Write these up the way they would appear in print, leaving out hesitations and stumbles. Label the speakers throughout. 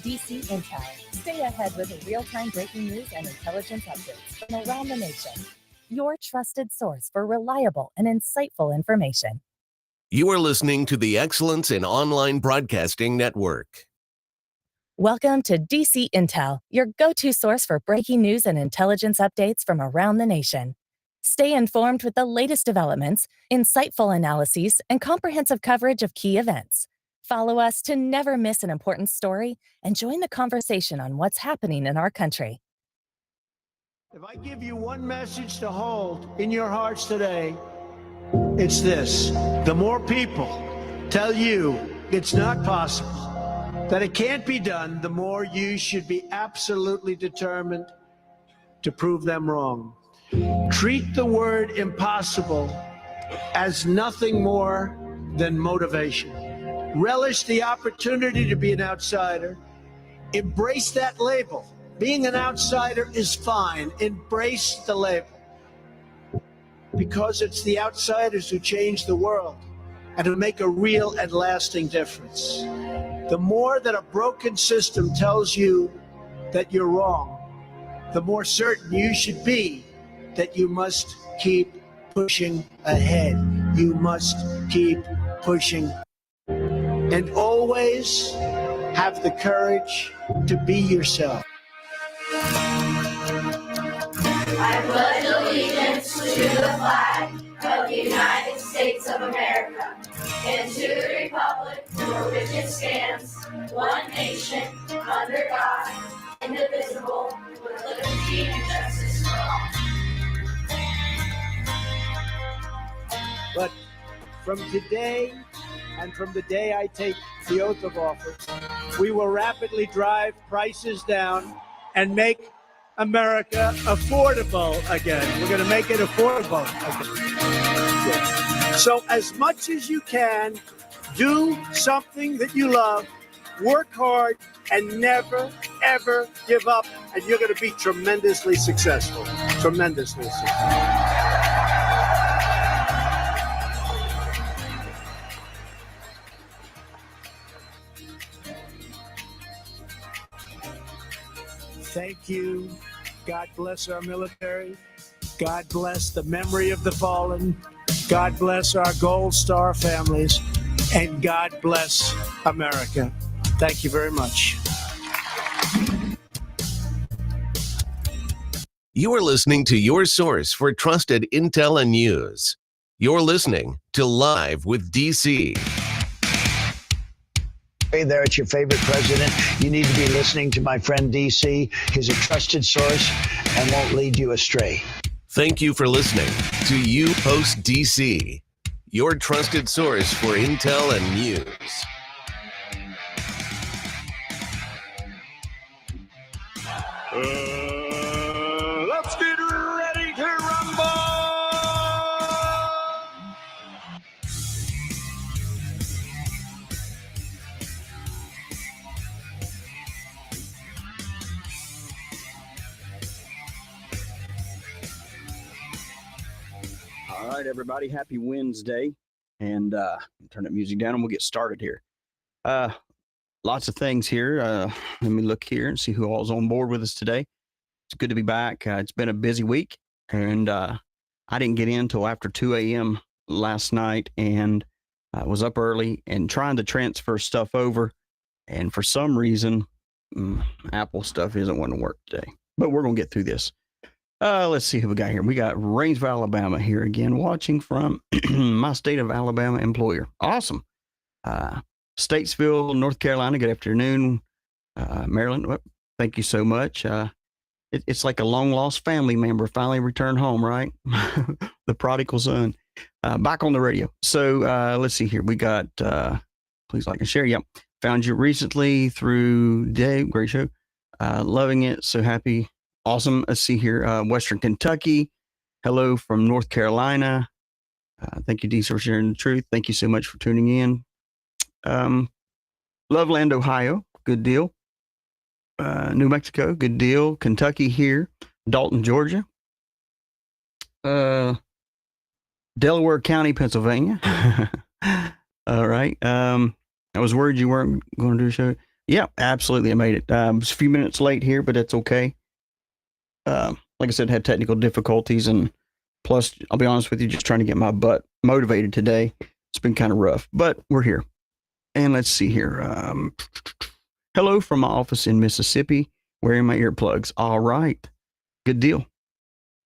Speaker 1: DC Intel. Stay ahead with real-time breaking news and intelligence updates from around the nation. Your trusted source for reliable and insightful information.
Speaker 2: You are listening to the Excellence in Online Broadcasting Network.
Speaker 1: Welcome to DC Intel, your go-to source for breaking news and intelligence updates from around the nation. Stay informed with the latest developments, insightful analyses, and comprehensive coverage of key events. Follow us to never miss an important story and join the conversation on what's happening in our country.
Speaker 3: If I give you one message to hold in your hearts today, it's this. The more people tell you it's not possible, that it can't be done, the more you should be absolutely determined to prove them wrong. Treat the word impossible as nothing more than motivation. Relish the opportunity to be an outsider. Embrace that label. Being an outsider is fine. Embrace the label. Because it's the outsiders who change the world and who make a real and lasting difference. The more that a broken system tells you that you're wrong, the more certain you should be that you must keep pushing ahead. You must keep pushing. And always have the courage to be yourself.
Speaker 4: I pledge allegiance to the flag of the United States of America and to the republic for which it stands, one nation, under God, indivisible, with liberty and justice for all.
Speaker 3: But from today and from the day I take the oath of office, we will rapidly drive prices down and make America affordable again. We're going to make it affordable again. So as much as you can, do something that you love, work hard, and never, ever give up, and you're going to be tremendously successful. Tremendously successful. Thank you. God bless our military. God bless the memory of the fallen. God bless our Gold Star families. And God bless America. Thank you very much.
Speaker 2: You are listening to your source for trusted intel and news. You're listening to Live with DC.
Speaker 5: Hey there, it's your favorite president. You need to be listening to my friend DC. He's a trusted source and won't lead you astray.
Speaker 2: Thank you for listening to You Post DC, your trusted source for intel and news.
Speaker 3: Let's get ready to rumble!
Speaker 6: All right, everybody. Happy Wednesday. And turn that music down and we'll get started here. Lots of things here. Let me look here and see who all's on board with us today. It's good to be back. It's been a busy week, and I didn't get in until after 2 a.m. last night, and I was up early and trying to transfer stuff over. And for some reason, Apple stuff isn't wanting to work today. But we're going to get through this. Let's see who we got here. We got Rainsville, Alabama here again, watching from my state of Alabama employer. Awesome. Statesville, North Carolina. Good afternoon. Maryland. Well, thank you so much. It's like a long lost family member finally returned home, right? The prodigal son. Back on the radio. So let's see here. We got, please like and share. Yep. Found you recently through Dave. Great show. Loving it. So happy. Awesome. Let's see here. Western Kentucky. Hello from North Carolina. Thank you, D, for sharing the truth. Thank you so much for tuning in. Loveland, Ohio. Good deal. New Mexico. Good deal. Kentucky here. Dalton, Georgia. Delaware County, Pennsylvania. All right. I was worried you weren't going to do a show. Yeah, absolutely. I made it. Was a few minutes late here, but it's okay. Like I said, had technical difficulties, and plus, I'll be honest with you, just trying to get my butt motivated today. It's been kind of rough, but we're here. And let's see here. Hello from my office in Mississippi, wearing my earplugs. All right. Good deal.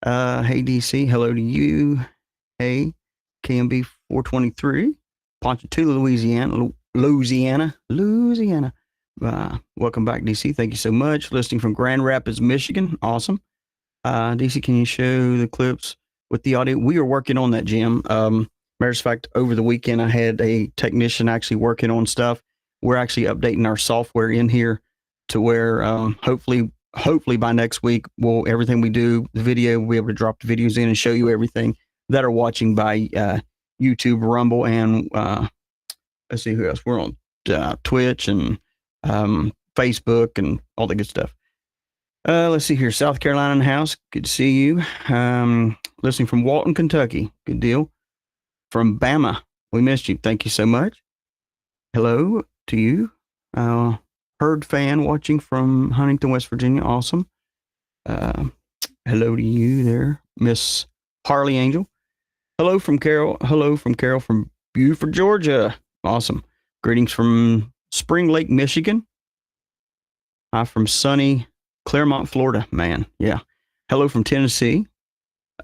Speaker 6: Hey, DC. Hello to you. Hey, KMB 423, Ponchatoula, Louisiana. Welcome back, DC. Thank you so much. Listening from Grand Rapids, Michigan. Awesome. DC, can you show the clips with the audio? We are working on that, Jim. Matter of fact, over the weekend, I had a technician actually working on stuff. We're actually updating our software in here to where hopefully by next week, everything we do, the video, we'll be able to drop the videos in and show you everything that are watching by YouTube, Rumble, and let's see who else. We're on Twitch and Facebook and all the good stuff. Let's see here. South Carolina in the house. Good to see you. Listening from Walton, Kentucky. Good deal. From Bama. We missed you. Thank you so much. Hello to you. Herd fan watching from Huntington, West Virginia. Awesome. Hello to you there, Miss Harley Angel. Hello from Carol. Hello from Carol from Beaufort, Georgia. Awesome. Greetings from Spring Lake, Michigan. Hi from sunny Claremont, Florida. Man, yeah. Hello from Tennessee.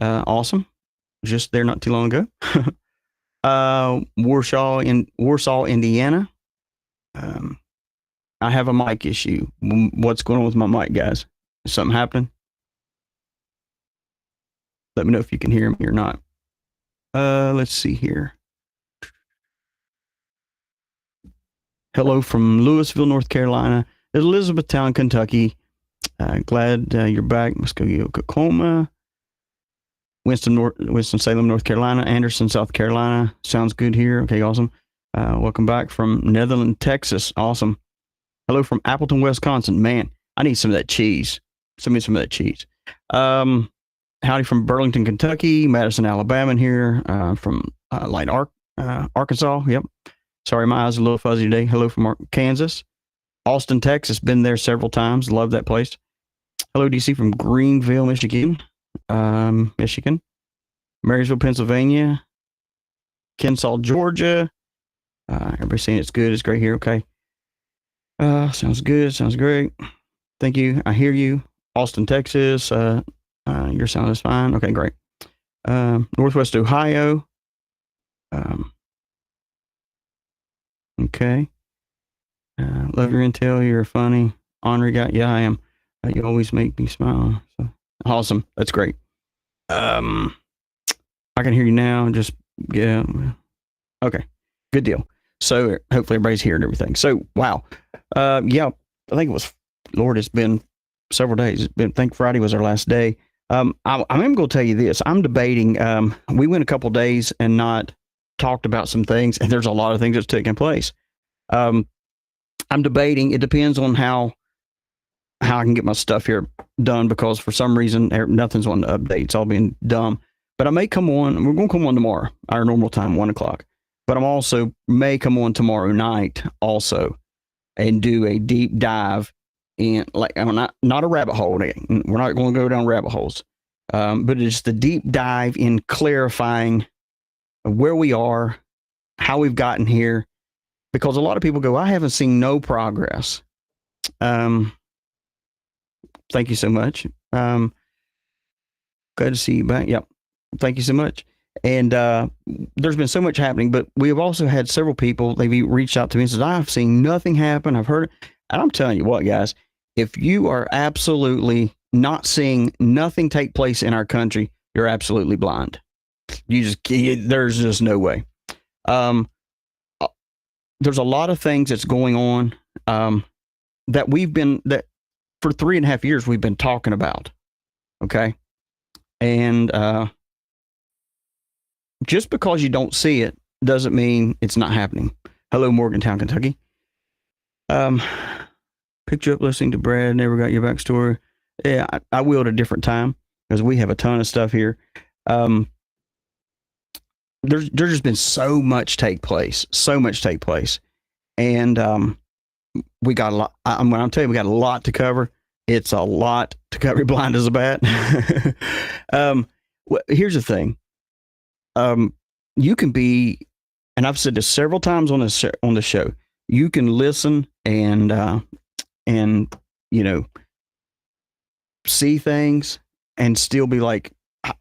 Speaker 6: Awesome. Just there not too long ago. Warsaw, Indiana. I have a mic issue. What's going on with my mic, guys? Is something happening? Let me know if you can hear me or not. Let's see here. Hello from Louisville, North Carolina. Elizabethtown, Kentucky. Glad you're back. Muskogee, Oklahoma. Winston-Salem, North Carolina. Anderson, South Carolina. Sounds good here. Okay, awesome. Welcome back from Netherlands, Texas. Awesome. Hello from Appleton, Wisconsin. Man, I need some of that cheese. Send me some of that cheese. Howdy from Burlington, Kentucky. Madison, Alabama here. From Light Arkansas. Yep. Sorry, my eyes are a little fuzzy today. Hello from Kansas. Austin, Texas. Been there several times. Love that place. Hello, DC from Greenville, Michigan. Marysville, Pennsylvania. Kensaw, Georgia. Everybody's saying it's good. It's great here. Okay. Sounds good. Sounds great. Thank you. I hear you. Austin, Texas. Your sound is fine. Okay, great. Northwest Ohio. Okay. Love your intel. You're funny. Honorary guy. Yeah, I am. You always make me smile. So awesome. That's great. I can hear you now. Just, yeah. Okay. Good deal. So hopefully everybody's here and everything. So, wow. Yeah, I think it was, Lord, it's been several days. I think Friday was our last day. I'm going to tell you this. I'm debating. We went a couple days and not talked about some things, and there's a lot of things that's taking place. I'm debating. It depends on how I can get my stuff here done, because for some reason nothing's on the update. It's all being dumb. But I may come on. We're going to come on tomorrow, our normal time, 1:00. But I'm also may come on tomorrow night also and do a deep dive in, like, I'm not a rabbit hole. We're not going to go down rabbit holes, but it's the deep dive in clarifying where we are, how we've gotten here, because a lot of people go, I haven't seen no progress. Thank you so much. Glad to see you back. Yep. Thank you so much. And there's been so much happening, but we have also had several people, they've reached out to me and said, I've seen nothing happen. I've heard it. And I'm telling you what, guys, if you are absolutely not seeing nothing take place in our country, you're absolutely blind. There's just no way. There's a lot of things that's going on that for 3.5 years we've been talking about. Okay. And just because you don't see it doesn't mean it's not happening. Hello, Morgantown, Kentucky. Picked you up listening to Brad. Never got your backstory. Yeah, I will at a different time, because we have a ton of stuff here. There's just been so much take place. And we got a lot. I'm going to tell you, we got a lot to cover. It's a lot to cover. Blind as a bat. Here's the thing. You can be, and I've said this several times on the show. You can listen and see things and still be like,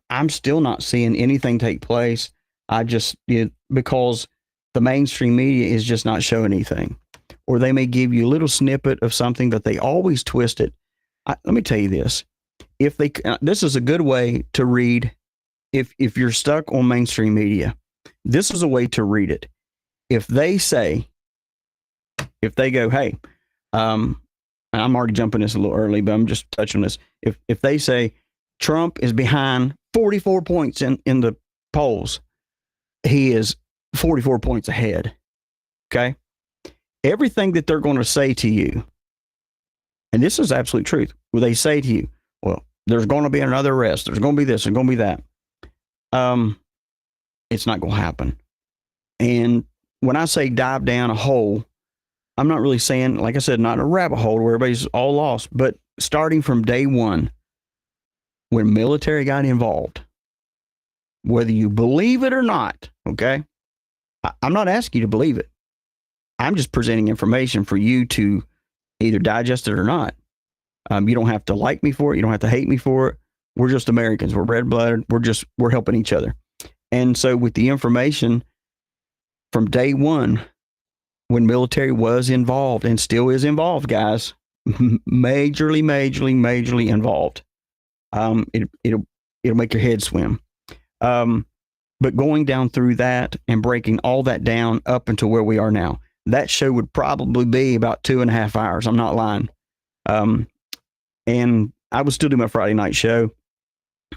Speaker 6: I'm still not seeing anything take place. Because the mainstream media is just not showing anything, or they may give you a little snippet of something that they always twist it. Let me tell you this: this is a good way to read. If you're stuck on mainstream media, this is a way to read it. If they go, hey, and I'm already jumping this a little early, but I'm just touching this. If they say Trump is behind 44 points in the polls, he is 44 points ahead. Okay. Everything that they're going to say to you, and this is absolute truth, where they say to you, well, there's going to be another arrest. There's going to be this. There's going to be that. It's not going to happen. And when I say dive down a hole, I'm not really saying, like I said, not a rabbit hole where everybody's all lost, but starting from day one, when military got involved, whether you believe it or not, okay? I'm not asking you to believe it. I'm just presenting information for you to either digest it or not. You don't have to like me for it. You don't have to hate me for it. We're just Americans. We're red-blooded. We're helping each other. And so with the information from day one, when military was involved and still is involved, guys, majorly involved, it'll make your head swim. But going down through that and breaking all that down up into where we are now, that show would probably be about 2.5 hours. I'm not lying. And I would still do my Friday night show.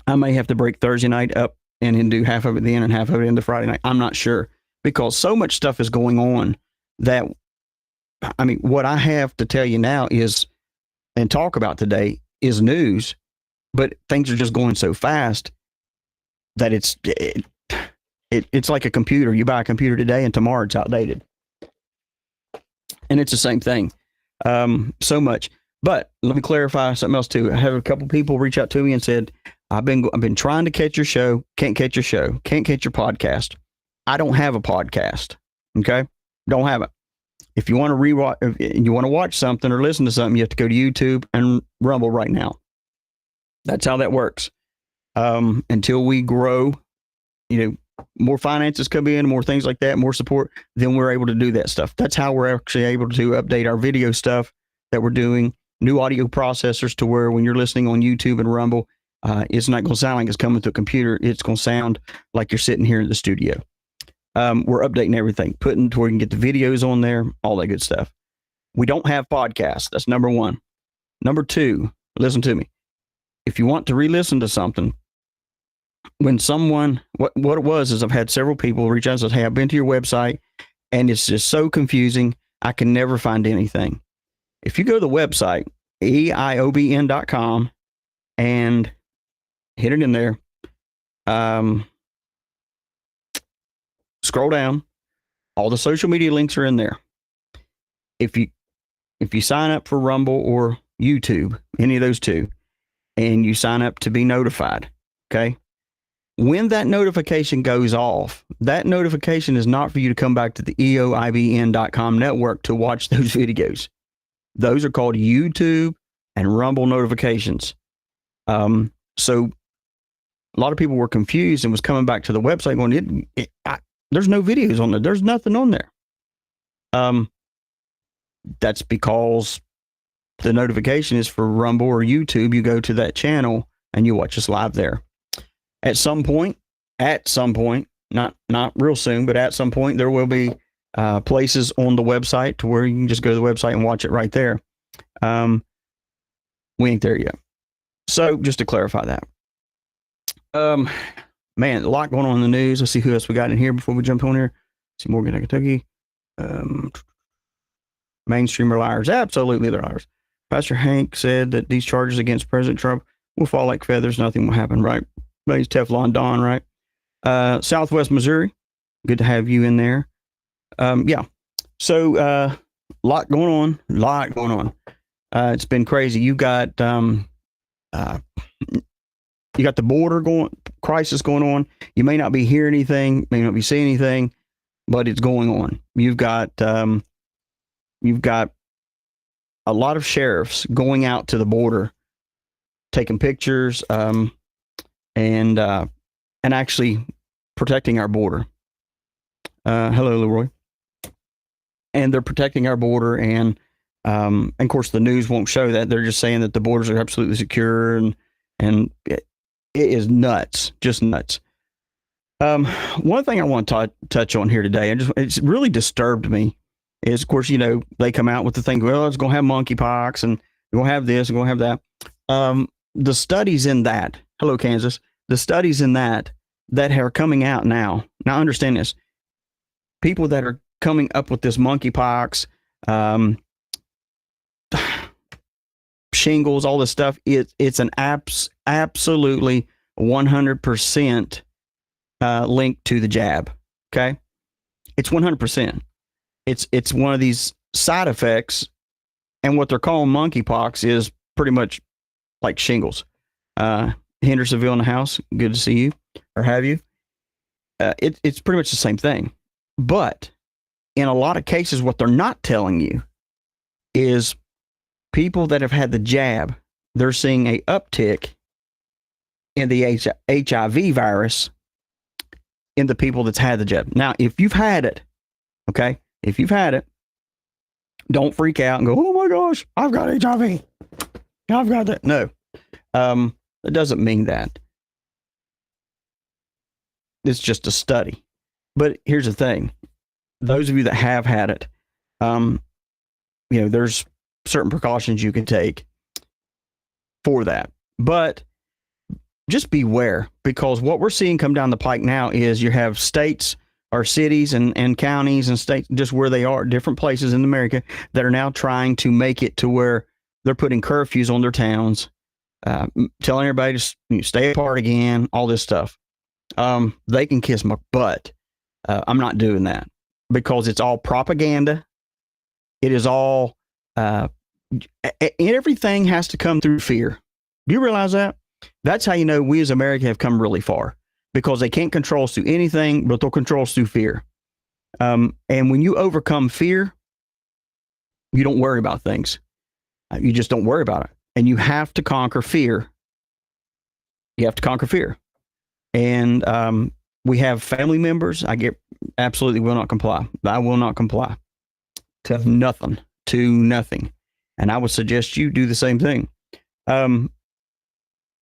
Speaker 6: I may have to break Thursday night up and then do half of it then and half of it into Friday night. I'm not sure, because so much stuff is going on that, I mean, what I have to tell you now is, and talk about today, is news, but things are just going so fast that it's like a computer. You buy a computer today and tomorrow it's outdated. And it's the same thing. So much. But let me clarify something else too. I have a couple people reach out to me and said, I've been trying to catch your show. Can't catch your show. Can't catch your podcast. I don't have a podcast. Okay. Don't have it. If you want to rewatch, if you want to watch something or listen to something, you have to go to YouTube and Rumble right now. That's how that works. Until we grow, more finances come in, more things like that, more support, then we're able to do that stuff. That's how we're actually able to update our video stuff that we're doing. New audio processors to where when you're listening on YouTube and Rumble, it's not going to sound like it's coming through a computer. It's going to sound like you're sitting here in the studio. We're updating everything, putting to where you can get the videos on there, all that good stuff. We don't have podcasts. That's number one. Number two, listen to me. If you want to re-listen to something, when someone, what it was is I've had several people reach out and say, hey, I've been to your website and it's just so confusing. I can never find anything. If you go to the website, eiobn.com, and hit it in there, scroll down, all the social media links are in there. If you sign up for Rumble or YouTube, any of those two, and you sign up to be notified, okay? When that notification goes off, that notification is not for you to come back to the eoibn.com network to watch those videos. Those are called YouTube and Rumble notifications. So a lot of people were confused and was coming back to the website going, there's no videos on there. There's nothing on there. That's because the notification is for Rumble or YouTube. You go to that channel and you watch us live there. At some point, not real soon, but at some point, there will be places on the website to where you can just go to the website and watch it right there. We ain't there yet. So just to clarify that. Man, a lot going on in the news. Let's see who else we got in here before we jump on here. See Morgan, Kentucky. Mainstream are liars. Absolutely, they're liars. Pastor Hank said that these charges against President Trump will fall like feathers. Nothing will happen, right? But he's Teflon Don, right? Southwest Missouri. Good to have you in there. Yeah. So lot going on. It's been crazy. You got the border crisis going on. You may not be hearing anything, may not be seeing anything, but it's going on. You've got a lot of sheriffs going out to the border, taking pictures, and actually protecting our border. Hello, Leroy. And they're protecting our border, and of course the news won't show that. They're just saying that the borders are absolutely secure, and it is nuts, just nuts. One thing I want to touch on here today, it's really disturbed me, is of course, they come out with the thing, well, it's going to have monkeypox, and we're going to have this, we're going to have that. The studies in that, hello, Kansas, the studies in that are coming out now. Now, understand this. People that are coming up with this monkeypox, shingles, all this stuff, it's an absolutely 100% linked to the jab. Okay, it's 100%. It's one of these side effects, and what they're calling monkeypox is pretty much like shingles. Hendersonville in the house, good to see you or have you. It's pretty much the same thing, but in a lot of cases, what they're not telling you is people that have had the jab, they're seeing a uptick in the HIV virus in the people that's had the jab. Now, if you've had it, okay, if you've had it, don't freak out and go, oh my gosh, I've got HIV. I've got that. No, it doesn't mean that. It's just a study. But here's the thing. Those of you that have had it, there's certain precautions you can take for that. But just beware, because what we're seeing come down the pike now is you have states or cities and counties and states, just where they are, different places in America, that are now trying to make it to where they're putting curfews on their towns, telling everybody to stay apart again, all this stuff. They can kiss my butt. I'm not doing that, because it's all propaganda. It is all, everything has to come through fear. Do you realize that? That's how you know we as America have come really far, because they can't control us through anything, but they'll control us through fear. And when you overcome fear, you don't worry about things. You just don't worry about it. And you have to conquer fear. You have to conquer fear. And we have family members. I absolutely will not comply. I will not comply to nothing. And I would suggest you do the same thing.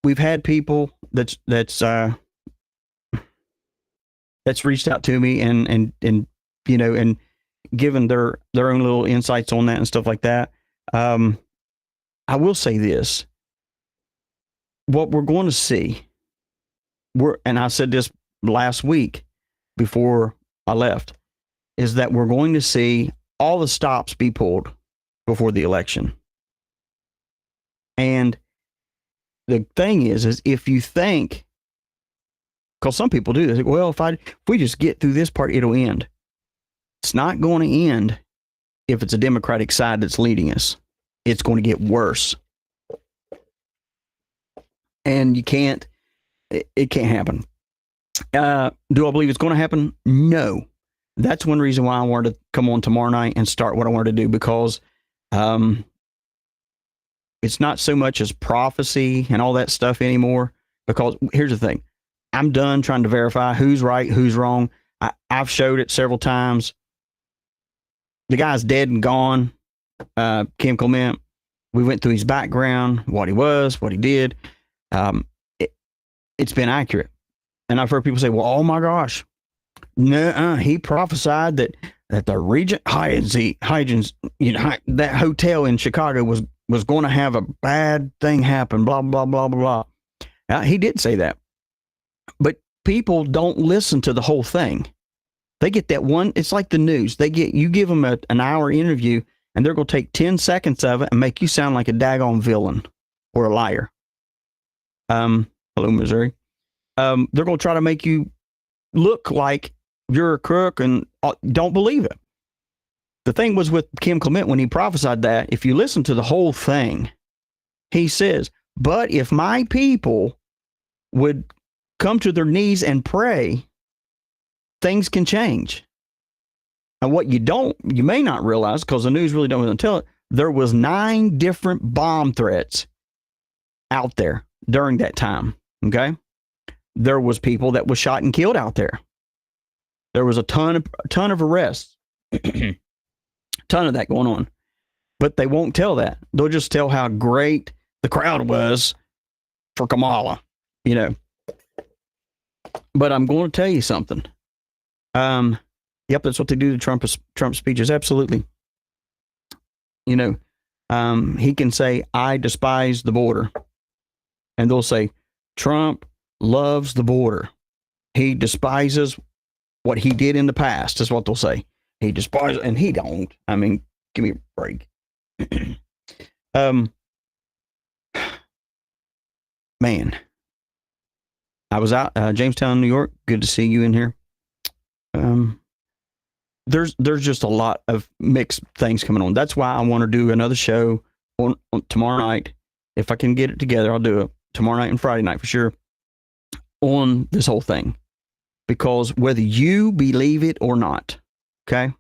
Speaker 6: We've had people that's reached out to me and given their own little insights on that and stuff like that. I will say this: what we're going to see, and I said this last week before I left, is that we're going to see all the stops be pulled before the election. And the thing is if you think, because some people do this, well, if we just get through this part, it'll end. It's not going to end if it's a Democratic side that's leading us. It's going to get worse. And it can't happen. Do I believe it's going to happen? No. That's one reason why I wanted to come on tomorrow night and start what I wanted to do, because it's not so much as prophecy and all that stuff anymore. Because here's the thing. I'm done trying to verify who's right, who's wrong. I've showed it several times. The guy's dead and gone. Kim Clement. We went through his background, what he was, what he did. It's been accurate. And I've heard people say, well, oh my gosh, no, he prophesied that the Regent Hyatt's, that hotel in Chicago was going to have a bad thing happen, blah, blah, blah, blah, blah. He did say that. But people don't listen to the whole thing. They get that one. It's like the news. You give them an hour interview, and they're going to take 10 seconds of it and make you sound like a daggone villain or a liar. Hello, Missouri. They're going to try to make you look like you're a crook and don't believe it. the thing was with Kim Clement when he prophesied that, if you listen to the whole thing, he says, but if my people would come to their knees and pray, things can change. And what you may not realize, because the news really don't tell it, there was 9 different bomb threats out there during that time. Okay. There was people that was shot and killed out there. There was a ton of arrests, ton of that going on, but they won't tell that. They'll just tell how great the crowd was for Kamala, you know. But I'm going to tell you something. Yep, that's what they do to Trump speeches. Absolutely. You know, he can say, I despise the border. And they'll say, Trump loves the border. He despises what he did in the past, is what they'll say. He despises, and he don't. I mean, give me a break. Man, I was out, Jamestown, New York. Good to see you in here. There's just a lot of mixed things coming on. That's why I want to do another show on tomorrow night. If I can get it together, I'll do it tomorrow night and Friday night for sure on this whole thing. Because whether you believe it or not, okay,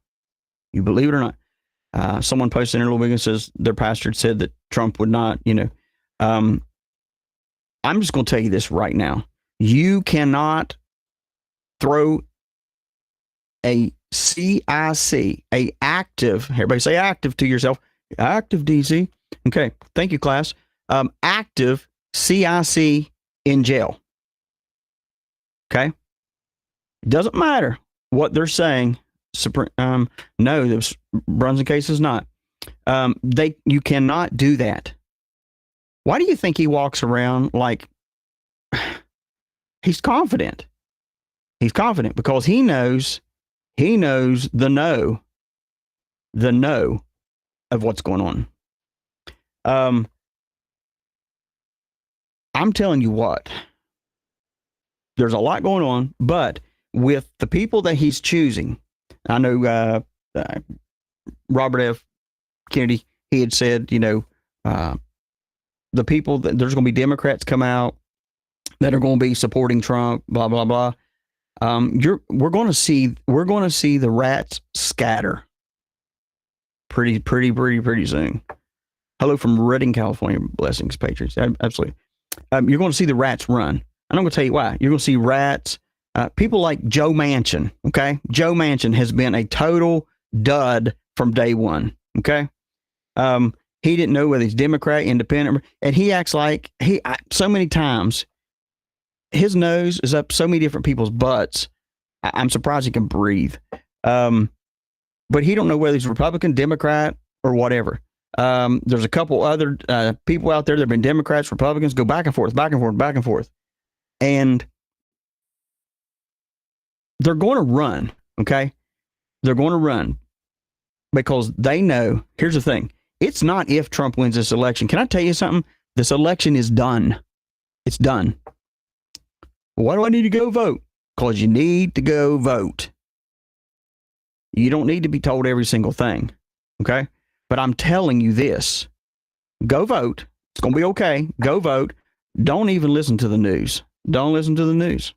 Speaker 6: you believe it or not, someone posted in a little bit and says their pastor said that Trump would not, you know. I'm just going to tell you this right now. You cannot throw a CIC, a active, everybody say active to yourself, active DC. Okay, thank you, class. Active CIC in jail. Okay, it doesn't matter what they're saying. No, this Brunson case is not. You cannot do that. Why do you think he walks around like he's confident? He's confident because he knows the no of what's going on. I'm telling you what, there's a lot going on, but with the people that he's choosing, I know Robert F. Kennedy, he had said, you know, the people that there's going to be Democrats come out that are going to be supporting Trump, blah blah blah. We're going to see the rats scatter pretty soon. Hello from Redding, California. Blessings, Patriots. Absolutely. You're going to see the rats run, and I'm going to tell you why. You're going to see rats. People like Joe Manchin. Okay, Joe Manchin has been a total dud from day one. Okay, he didn't know whether he's Democrat, Independent, and he acts like so many times. His nose is up so many different people's butts. I'm surprised he can breathe. But he don't know whether he's Republican, Democrat, or whatever. There's a couple other people out there that have been Democrats, Republicans, go back and forth, back and forth, back and forth. And they're going to run, okay? They're going to run because they know, here's the thing. It's not if Trump wins this election. Can I tell you something? This election is done. It's done. Why do I need to go vote? Because you need to go vote. You don't need to be told every single thing, okay? But I'm telling you this. Go vote. It's going to be okay. Go vote. Don't even listen to the news. Don't listen to the news.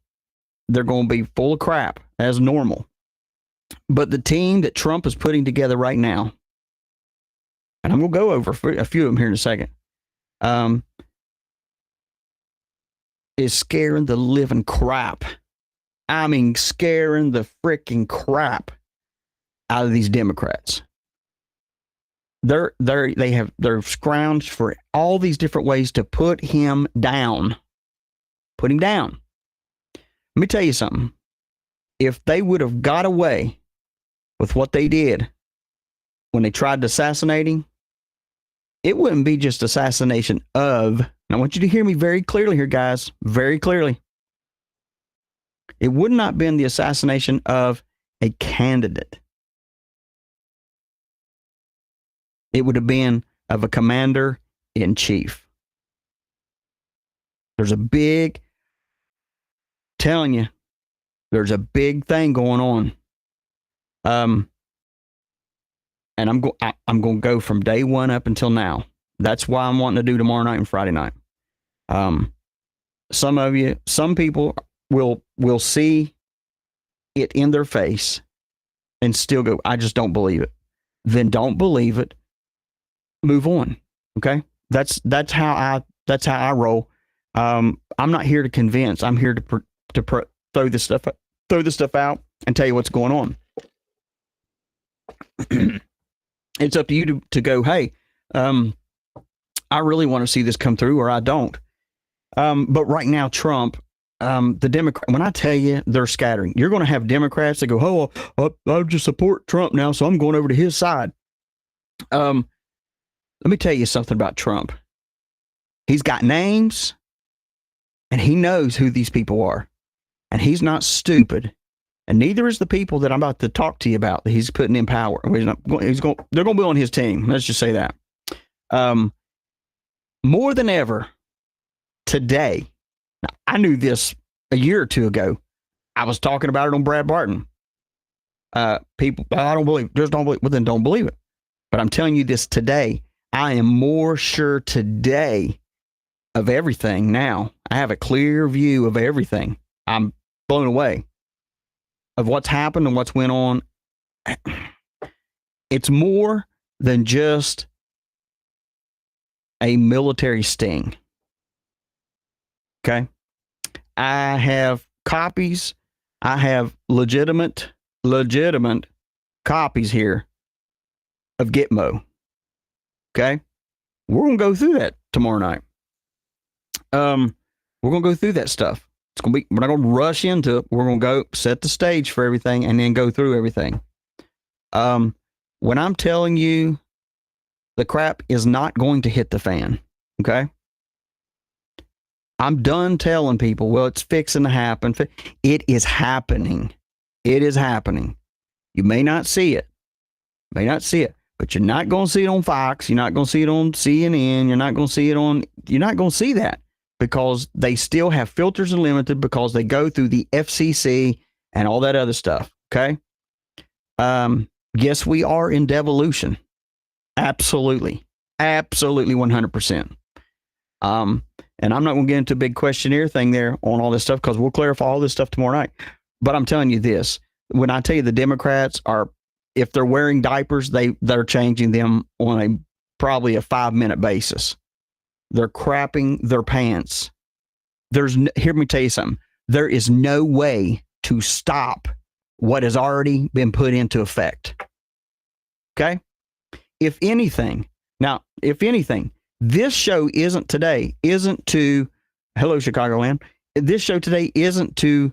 Speaker 6: They're going to be full of crap, as normal. But the team that Trump is putting together right now, and I'm going to go over a few of them here in a second, is scaring the living crap. I mean, scaring the freaking crap out of these Democrats. They're scrounged for all these different ways to put him down. Put him down. Let me tell you something. If they would have got away with what they did when they tried to assassinate him, it wouldn't be just assassination of. And I want you to hear me very clearly here, guys. Very clearly. It would not have been the assassination of a candidate. It would have been of a commander-in-chief. There's a big, telling you, there's a big thing going on. And I'm going to go from day one up until now. That's why I'm wanting to do tomorrow night and Friday night. Some people will see it in their face and still go, I just don't believe it. Then don't believe it. Move on. Okay. That's how I roll. I'm not here to convince. I'm here to throw this stuff out and tell you what's going on. It's up to you to go, hey, I really want to see this come through, or I don't. But right now, Trump, the Democrat, when I tell you they're scattering, you're going to have Democrats that go, oh, I just support Trump now, so I'm going over to his side. Let me tell you something about Trump. He's got names, and he knows who these people are, and he's not stupid. And neither is the people that I'm about to talk to you about that he's putting in power. They're going to be on his team. Let's just say that. More than ever today, now, I knew this a year or two ago. I was talking about it on Brad Barton. People, I don't believe, just don't believe. Well, then don't believe it. But I'm telling you this today. I am more sure today of everything now. I have a clear view of everything. I'm blown away of what's happened and what's went on. It's more than just a military sting. Okay. I have copies. I have legitimate copies here of Gitmo. Okay. We're going to go through that tomorrow night. We're going to go through that stuff. We're not going to rush into it. We're going to go set the stage for everything and then go through everything. When I'm telling you the crap is not going to hit the fan, okay? I'm done telling people, well, it's fixing to happen. It is happening. It is happening. You may not see it. But you're not going to see it on Fox. You're not going to see it on CNN. You're not going to see that. Because they still have filters and limited because they go through the FCC and all that other stuff. Okay. Yes, we are in devolution. Absolutely. 100%. And I'm not going to get into a big questionnaire thing there on all this stuff because we'll clarify all this stuff tomorrow night. But I'm telling you this, when I tell you the Democrats are, if they're wearing diapers, they're changing them on probably a 5-minute basis. They're crapping their pants. Hear me tell you something. There is no way to stop what has already been put into effect. Okay? If anything, this show isn't to, hello, Chicagoland. This show today isn't to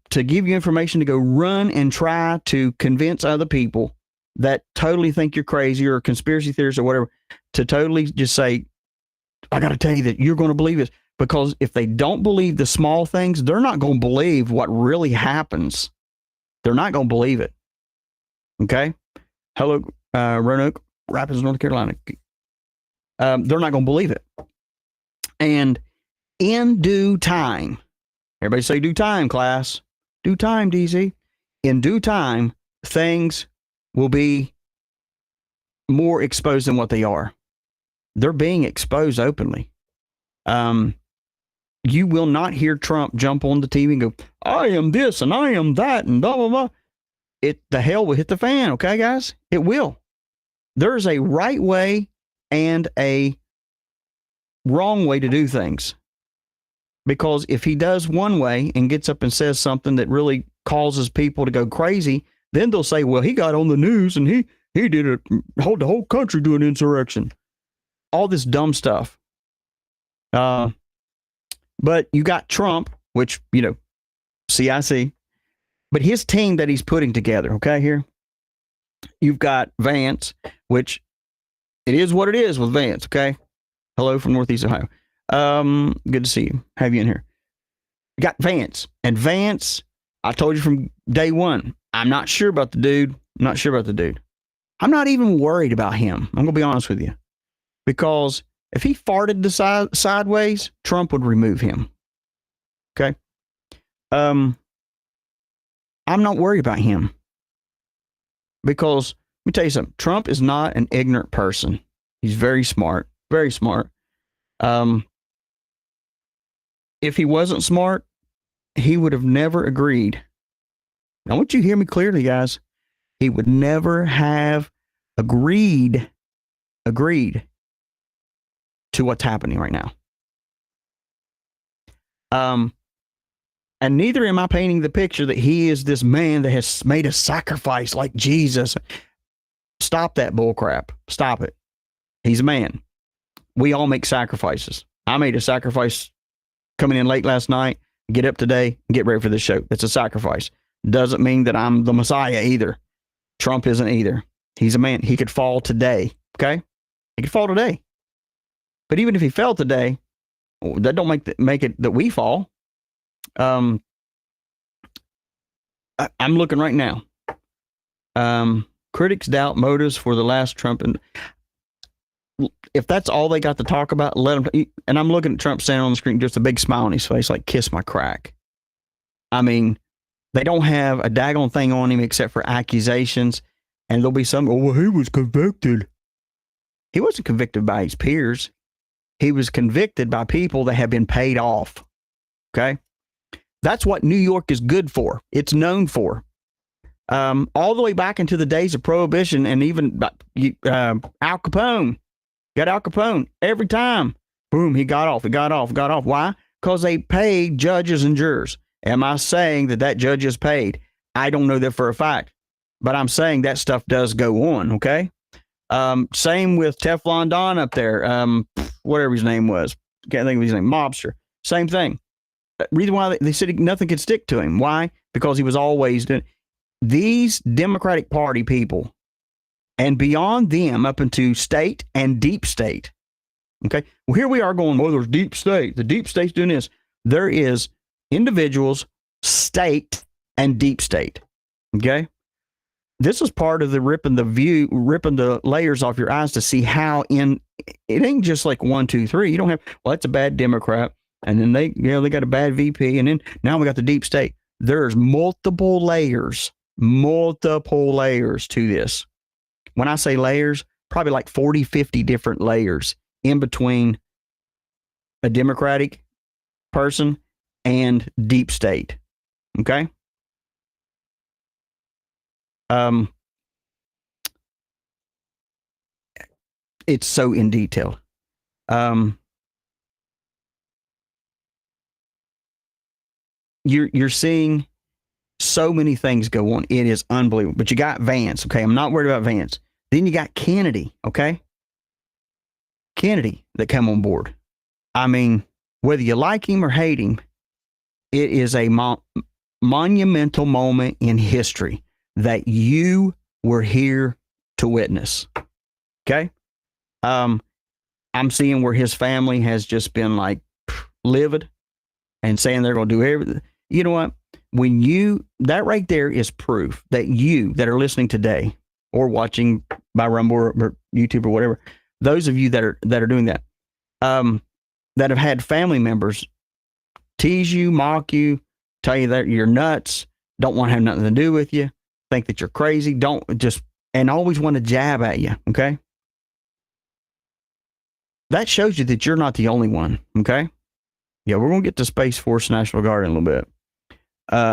Speaker 6: give you information to go run and try to convince other people that totally think you're crazy or conspiracy theorists or whatever, to totally just say, I got to tell you that you're going to believe it. Because if they don't believe the small things, they're not going to believe what really happens. They're not going to believe it. Okay? Hello, Roanoke, Rapids, North Carolina. They're not going to believe it. And in due time, everybody say due time, class. Due time, DC. In due time, things will be more exposed than what they are. They're being exposed openly. You will not hear Trump jump on the TV and go, I am this and I am that and blah, blah, blah. The hell will hit the fan, okay, guys? It will. There's a right way and a wrong way to do things. Because if he does one way and gets up and says something that really causes people to go crazy, then they'll say, well, he got on the news and he did it, hold the whole country do an insurrection. All this dumb stuff. But you got Trump, which, CIC, but his team that he's putting together, okay, here. You've got Vance, which it is what it is with Vance, okay? Hello from Northeast Ohio. Good to see you. Have you in here. You got Vance. And Vance, I told you from day one, I'm not sure about the dude. I'm not even worried about him. I'm going to be honest with you. Because if he farted sideways, Trump would remove him. Okay? I'm not worried about him. Because me tell you something. Trump is not an ignorant person. He's very smart, very smart. If he wasn't smart, he would have never agreed. I want you to hear me clearly, guys. He would never have agreed to what's happening right now. And neither am I painting the picture that he is this man that has made a sacrifice like Jesus. Stop that bull crap. Stop it. He's a man. We all make sacrifices. I made a sacrifice coming in late last night, get up today, and get ready for this show. That's a sacrifice. Doesn't mean that I'm the Messiah either. Trump isn't either. He's a man. He could fall today. Okay? He could fall today. But even if he fell today, that don't make it that we fall. I'm looking right now. Critics doubt motives for the last Trump. And if that's all they got to talk about, let them. And I'm looking at Trump standing on the screen, just a big smile on his face, like kiss my crack. I mean, they don't have a daggone thing on him except for accusations. And there'll be some, oh, well, he was convicted. He wasn't convicted by his peers. He was convicted by people that have been paid off. Okay? That's what New York is good for. It's known for. All the way back into the days of Prohibition and even Al Capone. Got Al Capone every time. Boom, he got off. Why? Because they paid judges and jurors. Am I saying that judge is paid? I don't know that for a fact. But I'm saying that stuff does go on, okay? Same with Teflon Don up there. Whatever his name was. Can't think of his name. Mobster. Same thing. Reason why they said nothing could stick to him. Why? Because he was always doing. These Democratic Party people, and beyond them up into state and deep state. Okay? Well, here we are going, well, there's deep state. The deep state's doing this. There is individuals, state, and deep state. Okay? This is part of the ripping the layers off your eyes to see how it ain't just like 1, 2, 3. You don't have, well, that's a bad Democrat. And then they got a bad VP. And then now we got the deep state. There's multiple layers to this. When I say layers, probably like 40, 50 different layers in between a Democratic person and deep state. Okay? It's so in detail. You're seeing so many things go on. It is unbelievable. But you got Vance, okay? I'm not worried about Vance. Then you got Kennedy, okay? Kennedy that come on board. I mean, whether you like him or hate him, it is a monumental moment in history that you were here to witness. Okay? I'm seeing where his family has just been like livid and saying they're going to do everything. You know what? That right there is proof that you that are listening today or watching by Rumble or YouTube or whatever, those of you that are doing that, that have had family members tease you, mock you, tell you that you're nuts, don't want to have nothing to do with you, think that you're crazy, and always want to jab at you, okay? That shows you that you're not the only one, okay? Yeah, we're going to get to Space Force National Guard in a little bit.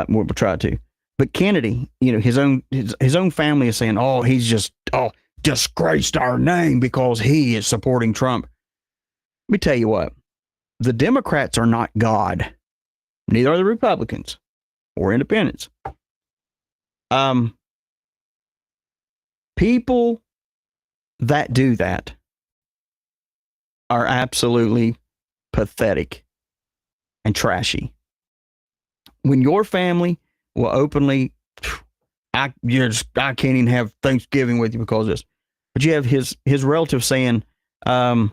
Speaker 6: We'll try to. But Kennedy, his own family is saying, oh, he's just disgraced our name because he is supporting Trump. Let me tell you what. The Democrats are not God. Neither are the Republicans or independents. People that do that are absolutely pathetic and trashy. When your family will openly, I can't even have Thanksgiving with you because of this. But you have his relative saying, no,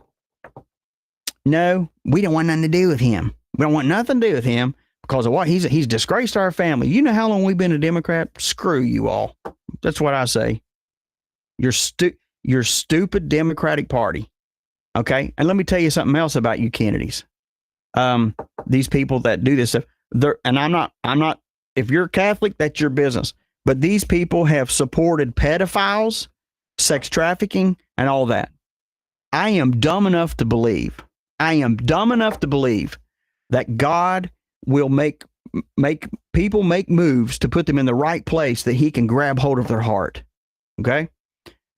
Speaker 6: we don't want nothing to do with him. We don't want nothing to do with him because of what? He's disgraced our family. You know how long we've been a Democrat? Screw you all. That's what I say. Your stupid Democratic Party. Okay? And let me tell you something else about you Kennedys. These people that do this stuff, and I'm not, if you're Catholic, that's your business. But these people have supported pedophiles sex trafficking and all that. I am dumb enough to believe that God will make people make moves to put them in the right place that he can grab hold of their heart. Okay?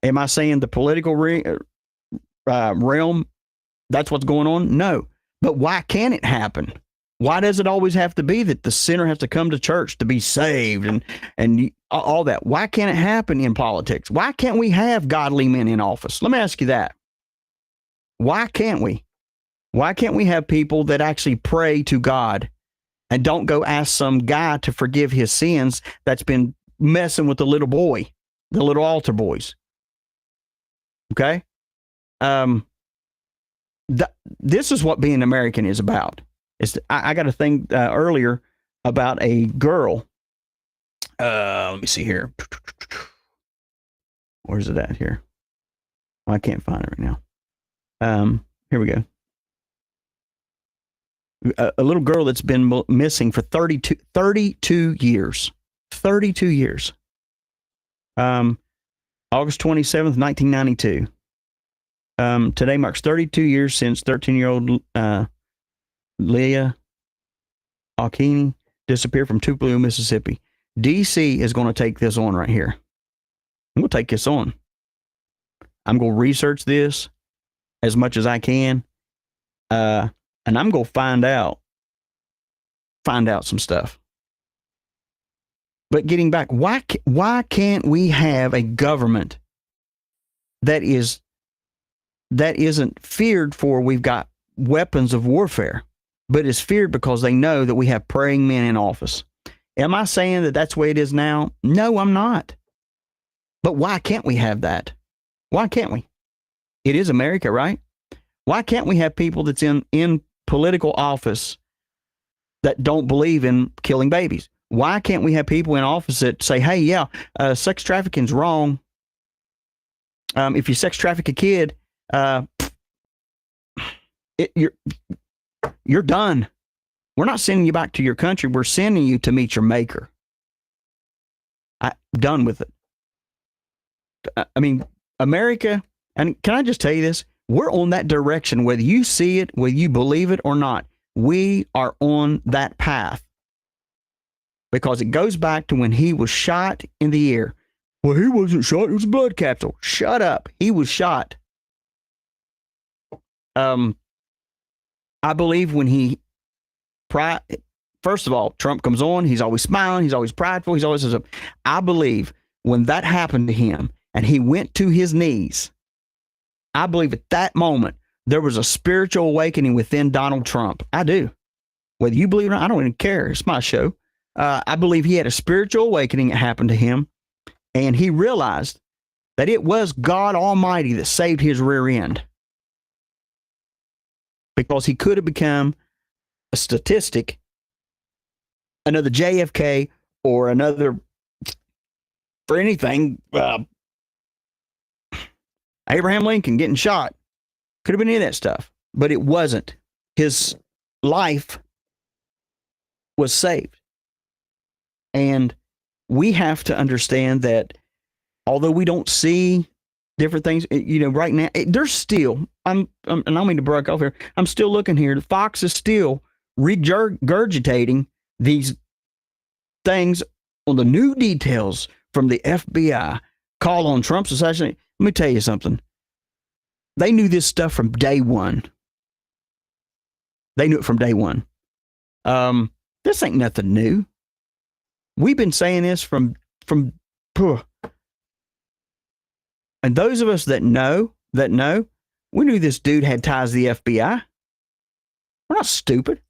Speaker 6: Am I saying the political realm, that's what's going on? No. But why can it happen? Why does it always have to be that the sinner has to come to church to be saved and all that? Why can't it happen in politics? Why can't we have godly men in office? Let me ask you that. Why can't we? Why can't we have people that actually pray to God and don't go ask some guy to forgive his sins that's been messing with the little boy, the little altar boys? Okay? This is what being American is about. I got a thing earlier about a girl. Let me see here. Where's it at here? Well, I can't find it right now. Here we go. A little girl that's been missing for 32 years. 32 years. August 27th, 1992. Today marks 32 years since 13-year-old Leah Alkini disappeared from Tupelo, Mississippi. DC is going to take this on right here. I'm going to take this on. I'm going to research this as much as I can. And I'm going to find out some stuff. But getting back, why can't we have a government that isn't feared for we've got weapons of warfare, but is feared because they know that we have praying men in office? Am I saying that that's the way it is now? No, I'm not. But why can't we have that? Why can't we? It is America, right? Why can't we have people that's in political office that don't believe in killing babies? Why can't we have people in office that say, hey, yeah, sex trafficking's wrong. If you sex traffic a kid, you're done. We're not sending you back to your country. We're sending you to meet your maker. I'm done with it. I mean, America, and can I just tell you this? We're on that direction, whether you see it, whether you believe it or not. We are on that path. Because it goes back to when he was shot in the ear. Well, he wasn't shot. It was a blood capsule. Shut up. He was shot. I believe when first of all, Trump comes on, he's always smiling, he's always prideful, he's always, I believe when that happened to him and he went to his knees, I believe at that moment, there was a spiritual awakening within Donald Trump. I do. Whether you believe it or not, I don't even care. It's my show. I believe he had a spiritual awakening that happened to him, and he realized that it was God Almighty that saved his rear end. Because he could have become a statistic, another JFK, or another, for anything, Abraham Lincoln getting shot. Could have been any of that stuff, but it wasn't. His life was saved. And we have to understand that although we don't see different things, right now, there's still, and I don't mean to break off here, I'm still looking here. Fox is still regurgitating these things on the new details from the FBI call on Trump's assassination. Let me tell you something. They knew this stuff from day one. They knew it from day one. This ain't nothing new. We've been saying this from and those of us that know, we knew this dude had ties to the FBI. We're not stupid.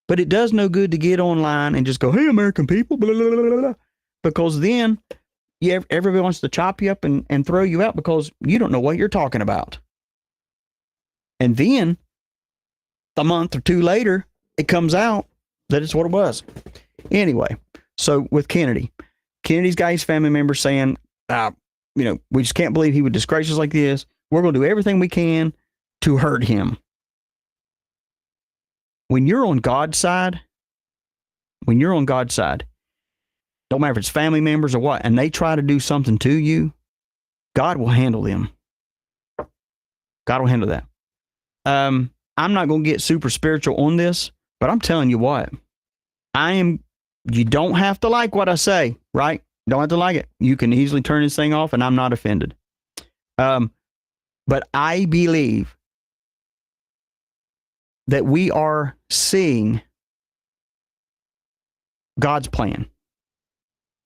Speaker 6: But it does no good to get online and just go, hey, American people, blah, blah, blah, blah, because then everybody wants to chop you up and throw you out because you don't know what you're talking about. And then a month or two later, it comes out that it's what it was. Anyway, so with Kennedy's got his family members saying, we just can't believe he would disgrace us like this. We're going to do everything we can to hurt him. When you're on God's side, don't matter if it's family members or what, and they try to do something to you, God will handle them. God will handle that. I'm not going to get super spiritual on this, but I'm telling you what, you don't have to like what I say, right? Don't have to like it. You can easily turn this thing off and I'm not offended. But I believe that we are seeing God's plan.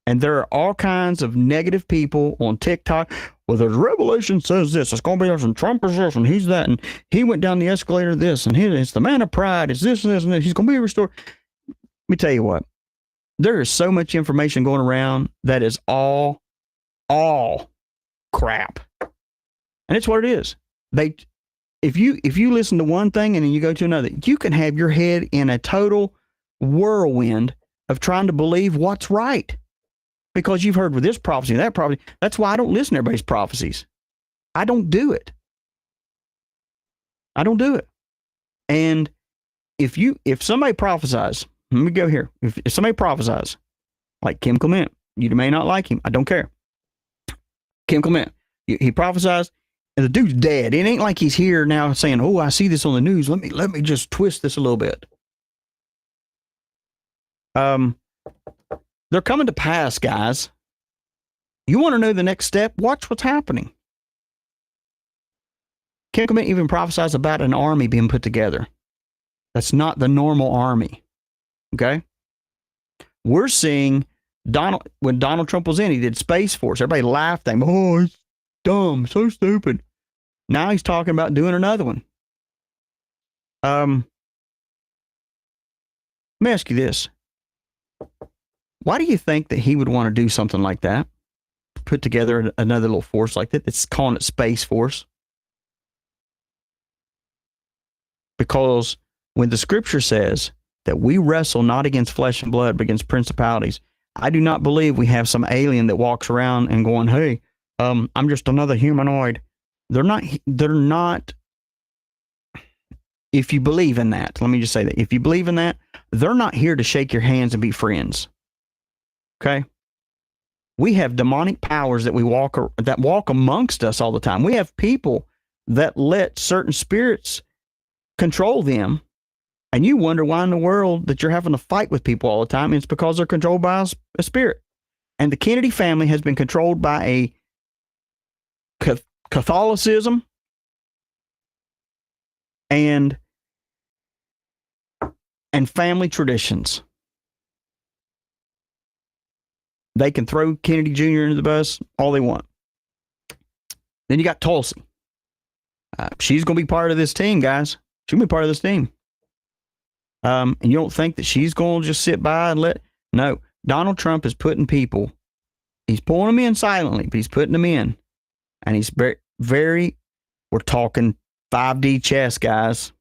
Speaker 6: And there are all kinds of negative people on TikTok. Well, the Revelation says this. It's going to be this, and Trump is this, and he's that, and he went down the escalator this, and it's the man of pride. It's this and this and this. He's going to be restored. Let me tell you what. There is so much information going around that is all crap. And it's what it is. If you listen to one thing and then you go to another, you can have your head in a total whirlwind of trying to believe what's right. Because you've heard with this prophecy, that prophecy. That's why I don't listen to everybody's prophecies. I don't do it. I don't do it. And if somebody prophesies, let me go here. If somebody prophesies, like Kim Clement, you may not like him. I don't care. Kim Clement, he prophesies, and the dude's dead. It ain't like he's here now saying, "Oh, I see this on the news. Let me just twist this a little bit." They're coming to pass, guys. You want to know the next step? Watch what's happening. Kim Clement even prophesies about an army being put together. That's not the normal army. Okay? We're seeing when Donald Trump was in, he did Space Force. Everybody laughed at him. Oh, it's dumb, so stupid. Now he's talking about doing another one. Let me ask you this. Why do you think that he would want to do something like that? Put together another little force like that. It's calling it Space Force. Because when the scripture says that we wrestle not against flesh and blood, but against principalities, I do not believe we have some alien that walks around and going, "Hey, I'm just another humanoid." They're not. If you believe in that, let me just say that. If you believe in that, they're not here to shake your hands and be friends. Okay? We have demonic powers that walk amongst us all the time. We have people that let certain spirits control them, and you wonder why in the world that you're having to fight with people all the time. It's because they're controlled by a spirit. And the Kennedy family has been controlled by a Catholicism and family traditions. They can throw Kennedy Jr. into the bus all they want. Then you got Tulsi. She's going to be part of this team, guys. She'll be part of this team. And you don't think that she's going to just sit by and no, Donald Trump is putting people, he's pulling them in silently, but he's putting them in. And he's very, we're talking 5D chess, guys.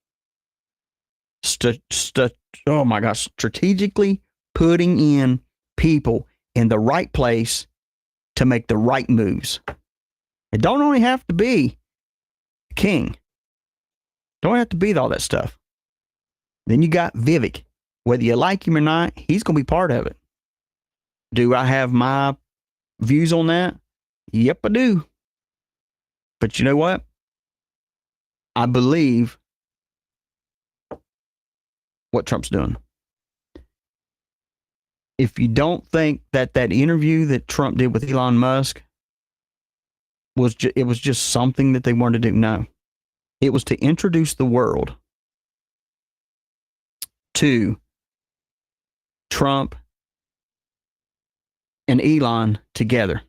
Speaker 6: Oh my gosh, strategically putting in people in the right place to make the right moves. It don't only have to be the king. Don't have to be all that stuff. Then you got Vivek. Whether you like him or not, he's going to be part of it. Do I have my views on that? Yep, I do. But you know what? I believe what Trump's doing. If you don't think that interview that Trump did with Elon Musk was just something that they wanted to do, no. It was to introduce the world to Trump and Elon together.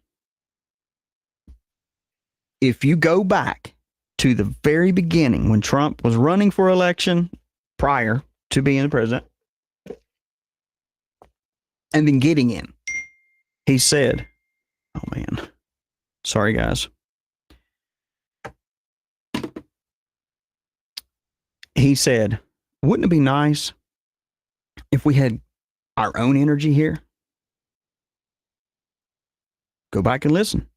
Speaker 6: If you go back to the very beginning when Trump was running for election prior to being the president and then getting in, he said, oh man, sorry guys. He said, wouldn't it be nice if we had our own energy here? Go back and listen.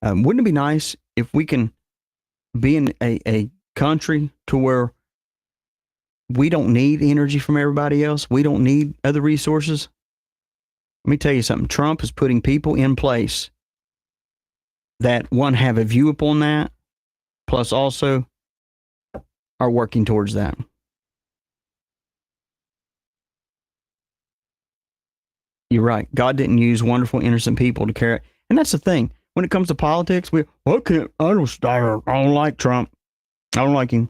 Speaker 6: Wouldn't it be nice if we can be in a country to where we don't need energy from everybody else? We don't need other resources? Let me tell you something. Trump is putting people in place that, one, have a view upon that, plus also are working towards that. You're right. God didn't use wonderful, innocent people to carry it. And that's the thing. When it comes to politics, I don't like Trump. I don't like him.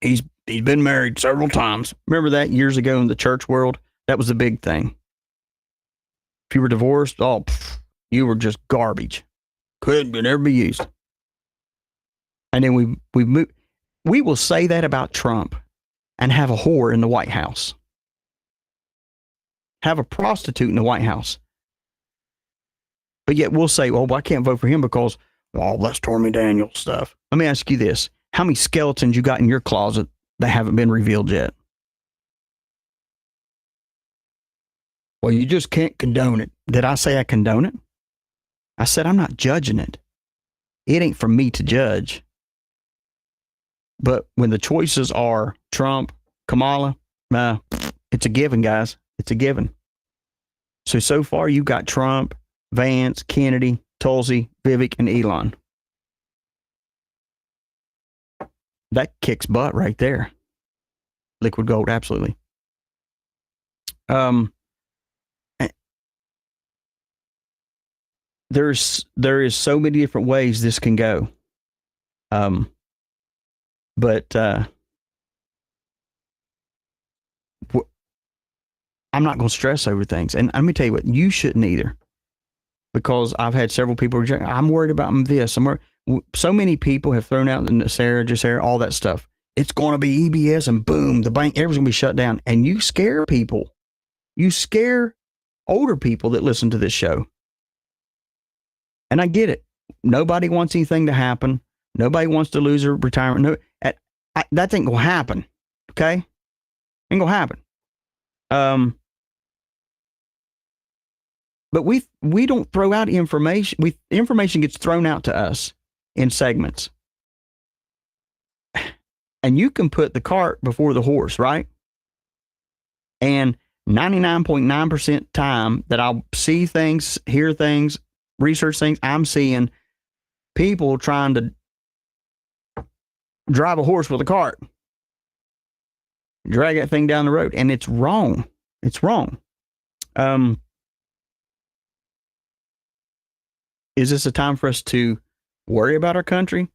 Speaker 6: He's been married several times. Remember that years ago in the church world? That was a big thing. If you were divorced, you were just garbage. Could never be used. And then we will say that about Trump and have a whore in the White House. Have a prostitute in the White House. But yet we'll say, well, I can't vote for him because, that's Stormy Daniels stuff. Let me ask you this. How many skeletons you got in your closet that haven't been revealed yet? Well, you just can't condone it. Did I say I condone it? I said I'm not judging it. It ain't for me to judge. But when the choices are Trump, Kamala, it's a given, guys. It's a given. So far you've got Trump, Vance, Kennedy, Tulsi, Vivek, and Elon. That kicks butt right there. Liquid gold, absolutely. There is so many different ways this can go. But I'm not going to stress over things. And let me tell you what, you shouldn't either. Because I've had several people reject, I'm worried about this. So many people have thrown out the NESARA, all that stuff. It's going to be EBS and boom, the bank, everything's going to be shut down. And you scare people. You scare older people that listen to this show. And I get it. Nobody wants anything to happen. Nobody wants to lose their retirement. That ain't going to happen. Okay? Ain't going to happen. But we don't throw out information. Information gets thrown out to us in segments. And you can put the cart before the horse, right? And 99.9% time that I'll see things, hear things, research things, I'm seeing people trying to drive a horse with a cart. Drag that thing down the road. And it's wrong. It's wrong. Is this a time for us to worry about our country?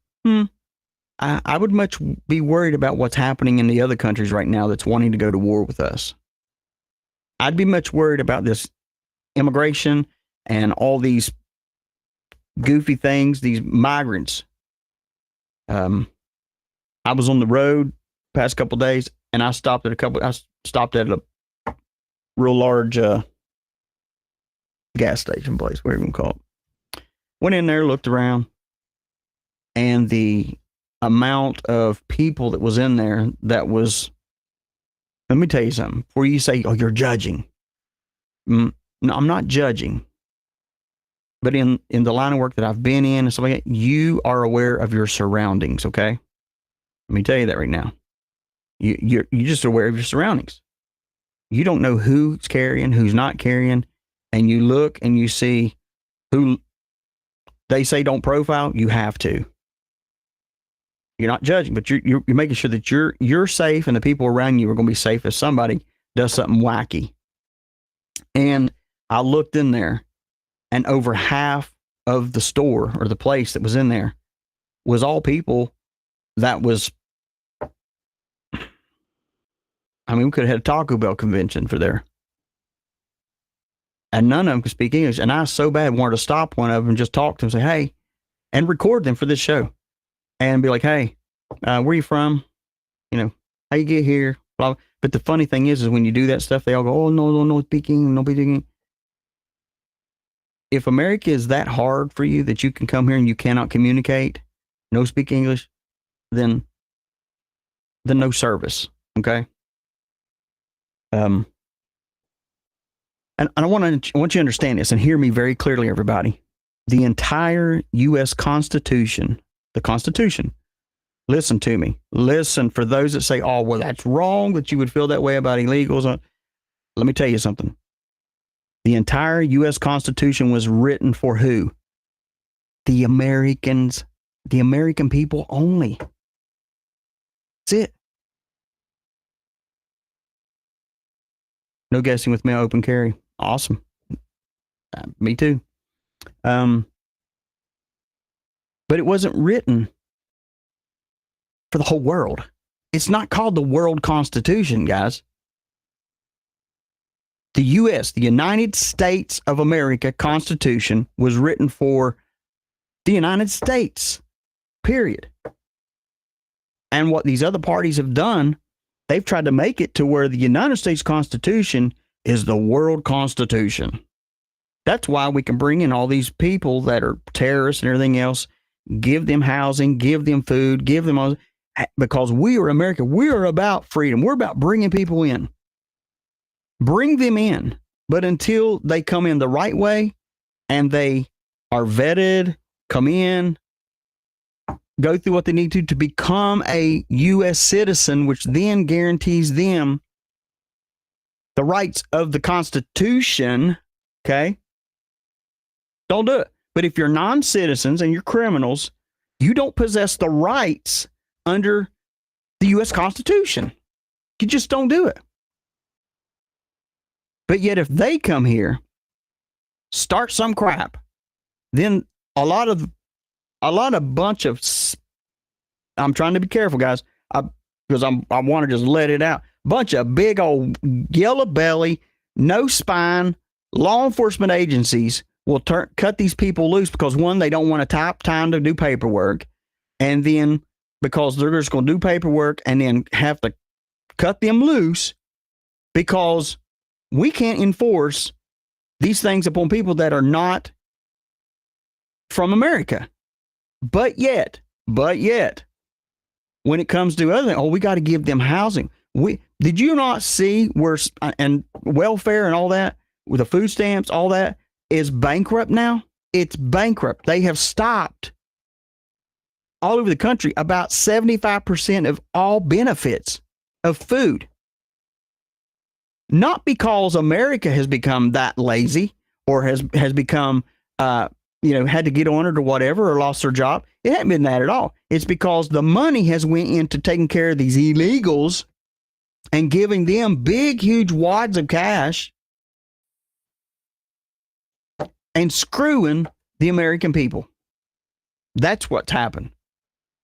Speaker 6: I would much be worried about what's happening in the other countries right now that's wanting to go to war with us. I'd be much worried about this immigration and all these goofy things, these migrants. I was on the road past couple of days, and I stopped at a real large gas station place, whatever you can call it. Went in there, looked around, and the amount of people that was in there that was, let me tell you something, before you say, oh, you're judging. No, I'm not judging. But in the line of work that I've been in and stuff like that, you are aware of your surroundings, okay? Let me tell you that right now. You're just aware of your surroundings. You don't know who's carrying, who's not carrying, and you look and you see who they say don't profile, you have to. You're not judging, but you're making sure that you're safe and the people around you are going to be safe if somebody does something wacky. And I looked in there, and over half of the store or the place that was in there was all people that was, I mean, we could have had a Taco Bell convention for there. And none of them could speak English. And I so bad wanted to stop one of them and just talk to them and say, hey, and record them for this show. And be like, hey, where are you from? You know, how you get here? Blah, blah. But the funny thing is when you do that stuff, they all go, oh, no speaking, no speaking. If America is that hard for you that you can come here and you cannot communicate, no speak English, then no service. Okay. And I want you to understand this and hear me very clearly, everybody. The entire U.S. Constitution, the Constitution, listen to me. Listen, for those that say, oh, well, that's wrong that you would feel that way about illegals. Let me tell you something. The entire U.S. Constitution was written for who? the Americans, the American people only. That's it. No guessing with me, open carry. Awesome. Me too. But it wasn't written for the whole world. It's not called the World Constitution, guys. The U.S., the United States of America Constitution was written for the United States, period. And what these other parties have done, they've tried to make it to where the United States Constitution is the world constitution. That's why we can bring in all these people that are terrorists and everything else, give them housing, give them food, give them all, because we are America. We are about freedom. We're about bringing people in. Bring them in. But until they come in the right way and they are vetted, come in, go through what they need to become a U.S. citizen, which then guarantees them the rights of the Constitution, okay? Don't do it. But if you're non-citizens and you're criminals, you don't possess the rights under the U.S. Constitution. You just don't do it. But yet if they come here, start some crap, then a bunch of, I'm trying to be careful, guys, because I want to just let it out. Bunch of big old yellow belly, no spine, law enforcement agencies will cut these people loose because, one, they don't want to have time to do paperwork, and then because they're just going to do paperwork and then have to cut them loose because we can't enforce these things upon people that are not from America. But yet, when it comes to other things, we got to give them housing. Did you not see where, and welfare and all that, with the food stamps, all that is bankrupt now? It's bankrupt. They have stopped all over the country about 75% of all benefits of food. Not because America has become that lazy or has become, had to get on it or whatever, or lost their job. It hasn't been that at all. It's because the money has went into taking care of these illegals and giving them big, huge wads of cash and screwing the American people. That's what's happened.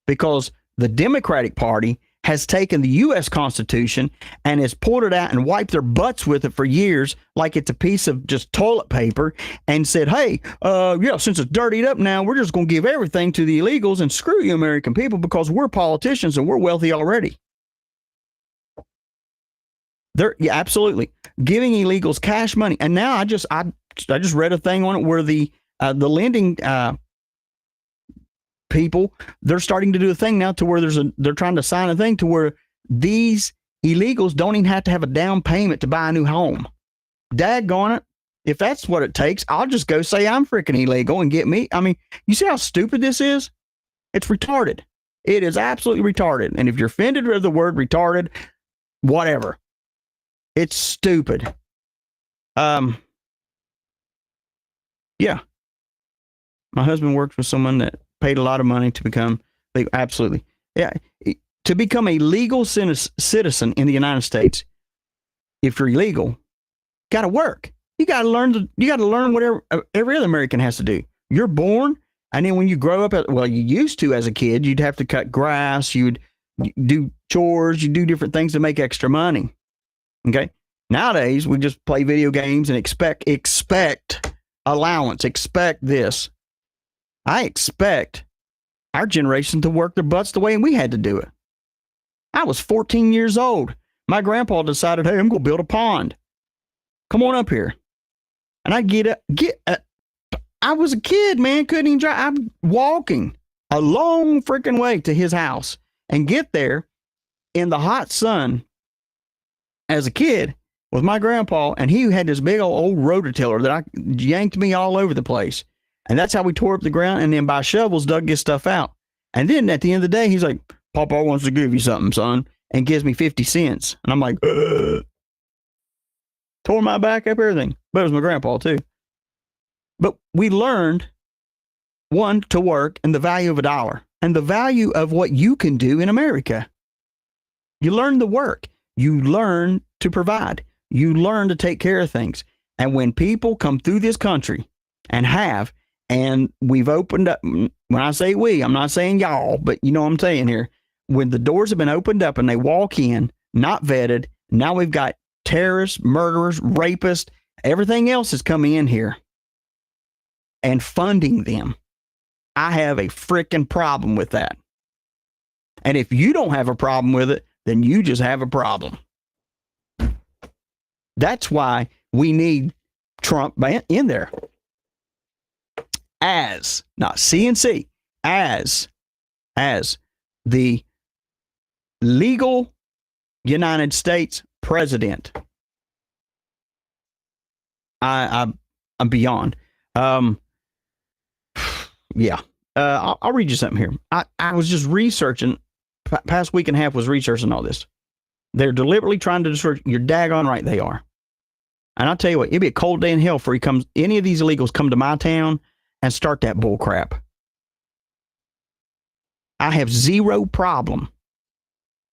Speaker 6: Because the Democratic Party has taken the U.S. Constitution and has pulled it out and wiped their butts with it for years like it's a piece of just toilet paper and said, hey, since it's dirtied up now, we're just going to give everything to the illegals and screw you American people because we're politicians and we're wealthy already. Yeah, absolutely. Giving illegals cash money. And now I just read a thing on it where the lending people, they're starting to do a thing now to where they're trying to sign a thing to where these illegals don't even have to have a down payment to buy a new home. Daggone it. If that's what it takes, I'll just go say I'm freaking illegal and get me. I mean, you see how stupid this is? It's retarded. It is absolutely retarded. And if you're offended with the word retarded, whatever. It's stupid. Yeah. My husband worked with someone that paid a lot of money to become legal. Absolutely. Yeah. To become a legal citizen in the United States, if you're illegal, got to work. You got to learn whatever every other American has to do. You're born, and then when you grow up, you used to as a kid, you'd have to cut grass, you'd do chores, you do different things to make extra money. Okay. Nowadays, we just play video games and expect allowance, expect this. I expect our generation to work their butts the way we had to do it. I was 14 years old. My grandpa decided, hey, I'm going to build a pond. Come on up here. And I I was a kid, man, couldn't even drive. I'm walking a long freaking way to his house and get there in the hot sun as a kid with my grandpa, and he had this big old rototiller that yanked me all over the place. And that's how we tore up the ground, and then by shovels dug this stuff out. And then at the end of the day, he's like, Papa wants to give you something, son, and gives me 50 cents. And I'm like, ugh. Tore my back up, everything. But it was my grandpa too. But we learned one, to work, and the value of $1, and the value of what you can do in America. You learn the work. You learn to provide. You learn to take care of things. And when people come through this country and we've opened up, when I say we, I'm not saying y'all, but you know what I'm saying here. When the doors have been opened up and they walk in, not vetted, now we've got terrorists, murderers, rapists, everything else is coming in here and funding them. I have a freaking problem with that. And if you don't have a problem with it, then you just have a problem. That's why we need Trump in there. As, not CNC, as the legal United States president. I'm beyond. Yeah. I'll read you something here. I was just researching, past week and a half was researching all this. They're deliberately trying to destroy, you're daggone right they are. And I'll tell you what, it'd be a cold day in hell for any of these illegals come to my town and start that bull crap. I have zero problem.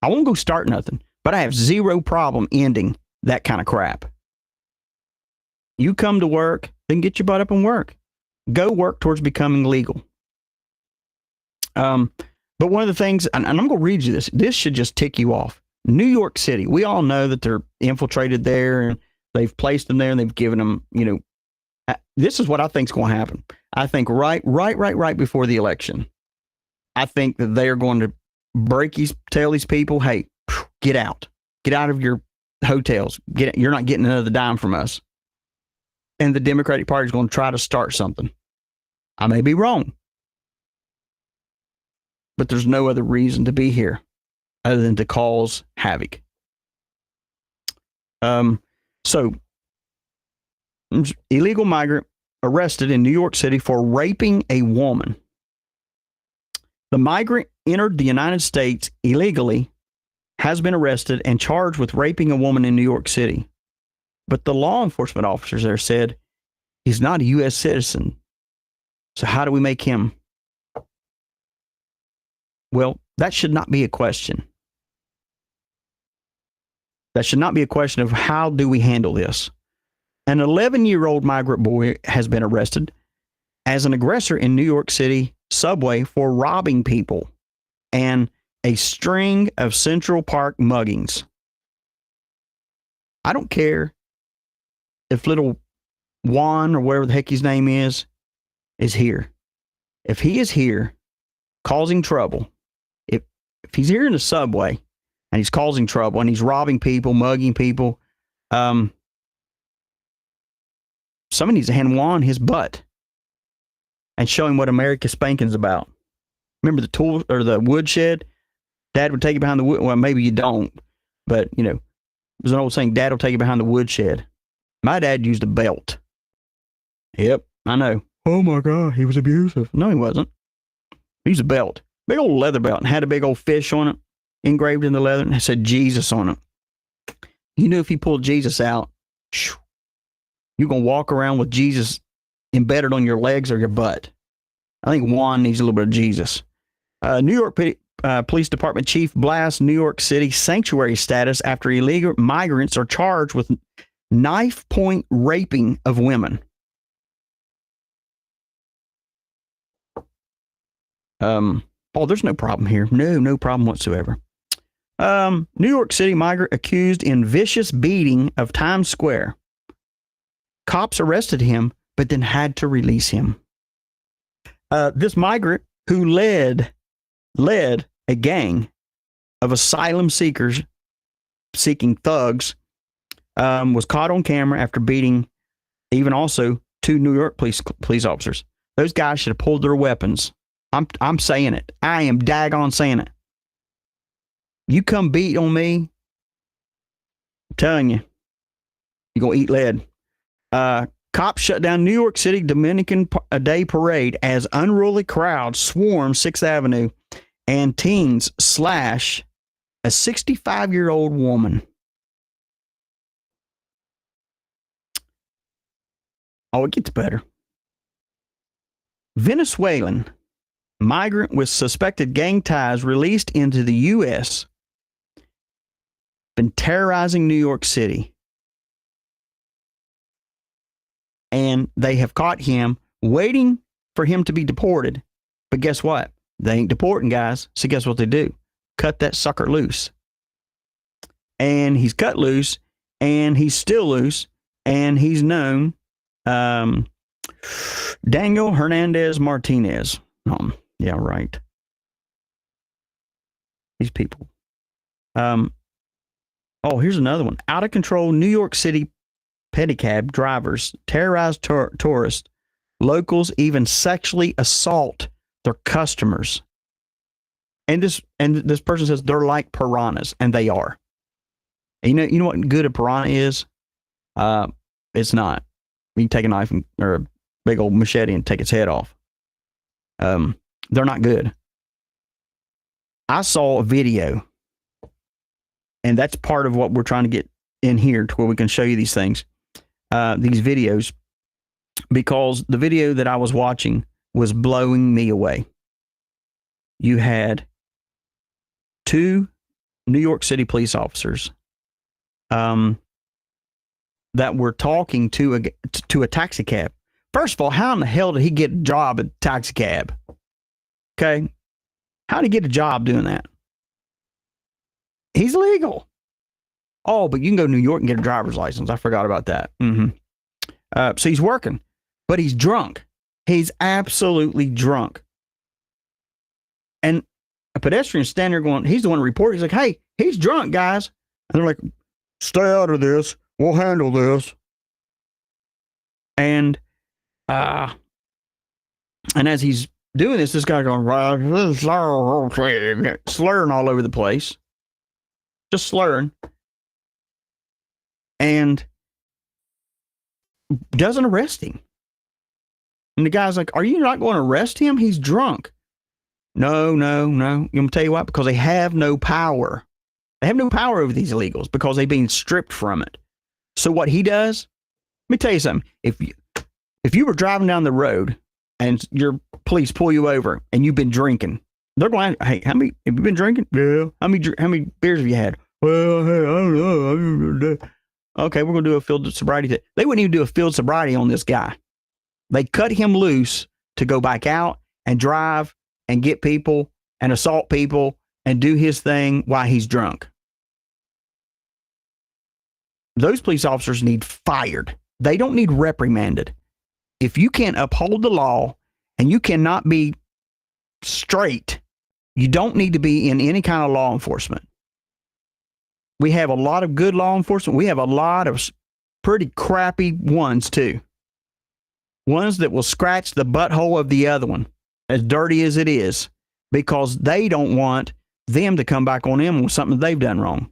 Speaker 6: I won't go start nothing, but I have zero problem ending that kind of crap. You come to work, then get your butt up and work. Go work towards becoming legal. But one of the things, and I'm going to read you this. This should just tick you off. New York City. We all know that they're infiltrated there, and they've placed them there, and they've given them, this is what I think is going to happen. I think right before the election, I think that they're going to tell these people, hey, get out of your hotels. You're not getting another dime from us. And the Democratic Party is going to try to start something. I may be wrong, but there's no other reason to be here other than to cause havoc. So, illegal migrant arrested in New York City for raping a woman. The migrant entered the United States illegally, has been arrested and charged with raping a woman in New York City. But the law enforcement officers there said he's not a U.S. citizen. So how do we make him? Well, that should not be a question. That should not be a question of how do we handle this. An 11-year-old migrant boy has been arrested as an aggressor in New York City subway for robbing people and a string of Central Park muggings. I don't care if little Juan or whatever the heck his name is here. If he is here causing trouble, if he's here in the subway and he's causing trouble and he's robbing people, mugging people, somebody needs to hand Juan his butt and show him what America's spanking's about. Remember the tool or the woodshed? Dad would take you behind the wood. Well, maybe you don't, but there's an old saying, Dad will take you behind the woodshed. My dad used a belt. Yep, I know. Oh my God, he was abusive. No, he wasn't. He used a belt. Big old leather belt, and had a big old fish on it, engraved in the leather, and it said Jesus on it. You knew if you pulled Jesus out, you're going to walk around with Jesus embedded on your legs or your butt. I think Juan needs a little bit of Jesus. New York Police Department chief blasts New York City sanctuary status after illegal migrants are charged with knife point raping of women. There's no problem here. No problem whatsoever. New York City migrant accused in vicious beating of Times Square. Cops arrested him, but then had to release him. This migrant who led a gang of asylum seekers seeking thugs was caught on camera after beating even also 2 New York police officers. Those guys should have pulled their weapons. I'm saying it. I am daggone saying it. You come beat on me, I'm telling you, you're going to eat lead. Cops shut down New York City Dominican Day Parade as unruly crowds swarm 6th Avenue and teens slash a 65-year-old woman. Oh, it gets better. Venezuelan migrant with suspected gang ties released into the U.S. been terrorizing New York City. And they have caught him waiting for him to be deported. But guess what? They ain't deporting, guys. So guess what they do? Cut that sucker loose. And he's cut loose, and he's still loose, and he's known Daniel Hernandez Martinez. Yeah, right. These people. Here's another one. Out of control New York City pedicab drivers terrorize tourists. Locals even sexually assault their customers. And this person says they're like piranhas, and they are. And you know what good a piranha is? It's not. You can take a knife or a big old machete and take its head off. They're not good. I saw a video, and that's part of what we're trying to get in here to where we can show you these things, these videos, because the video that I was watching was blowing me away. You had 2 New York City police officers that were talking to a taxi cab. First of all, how in the hell did he get a job at a taxi cab? Okay. How did he get a job doing that? He's legal. Oh, but you can go to New York and get a driver's license. I forgot about that. So he's working, but he's drunk. He's absolutely drunk. And a pedestrian standing there going, he's the one to report. He's like, hey, he's drunk, guys. And they're like, stay out of this. We'll handle this. And as he's doing this guy going, slurring all over the place. Just slurring. And doesn't arrest him. And the guy's like, are you not going to arrest him? He's drunk. No. I'm going to tell you what, because they have no power. They have no power over these illegals because they've been stripped from it. So what he does, let me tell you something. If you were driving down the road and your police pull you over and you've been drinking, they're going, hey, have you been drinking? Yeah. How many beers have you had? Well, hey, I don't know. Okay, we're going to do a field sobriety test. They wouldn't even do a field sobriety on this guy. They cut him loose to go back out and drive and get people and assault people and do his thing while he's drunk. Those police officers need fired. They don't need reprimanded. If you can't uphold the law and you cannot be straight, you don't need to be in any kind of law enforcement. We have a lot of good law enforcement. We have a lot of pretty crappy ones too. Ones that will scratch the butthole of the other one, as dirty as it is, because they don't want them to come back on them with something they've done wrong.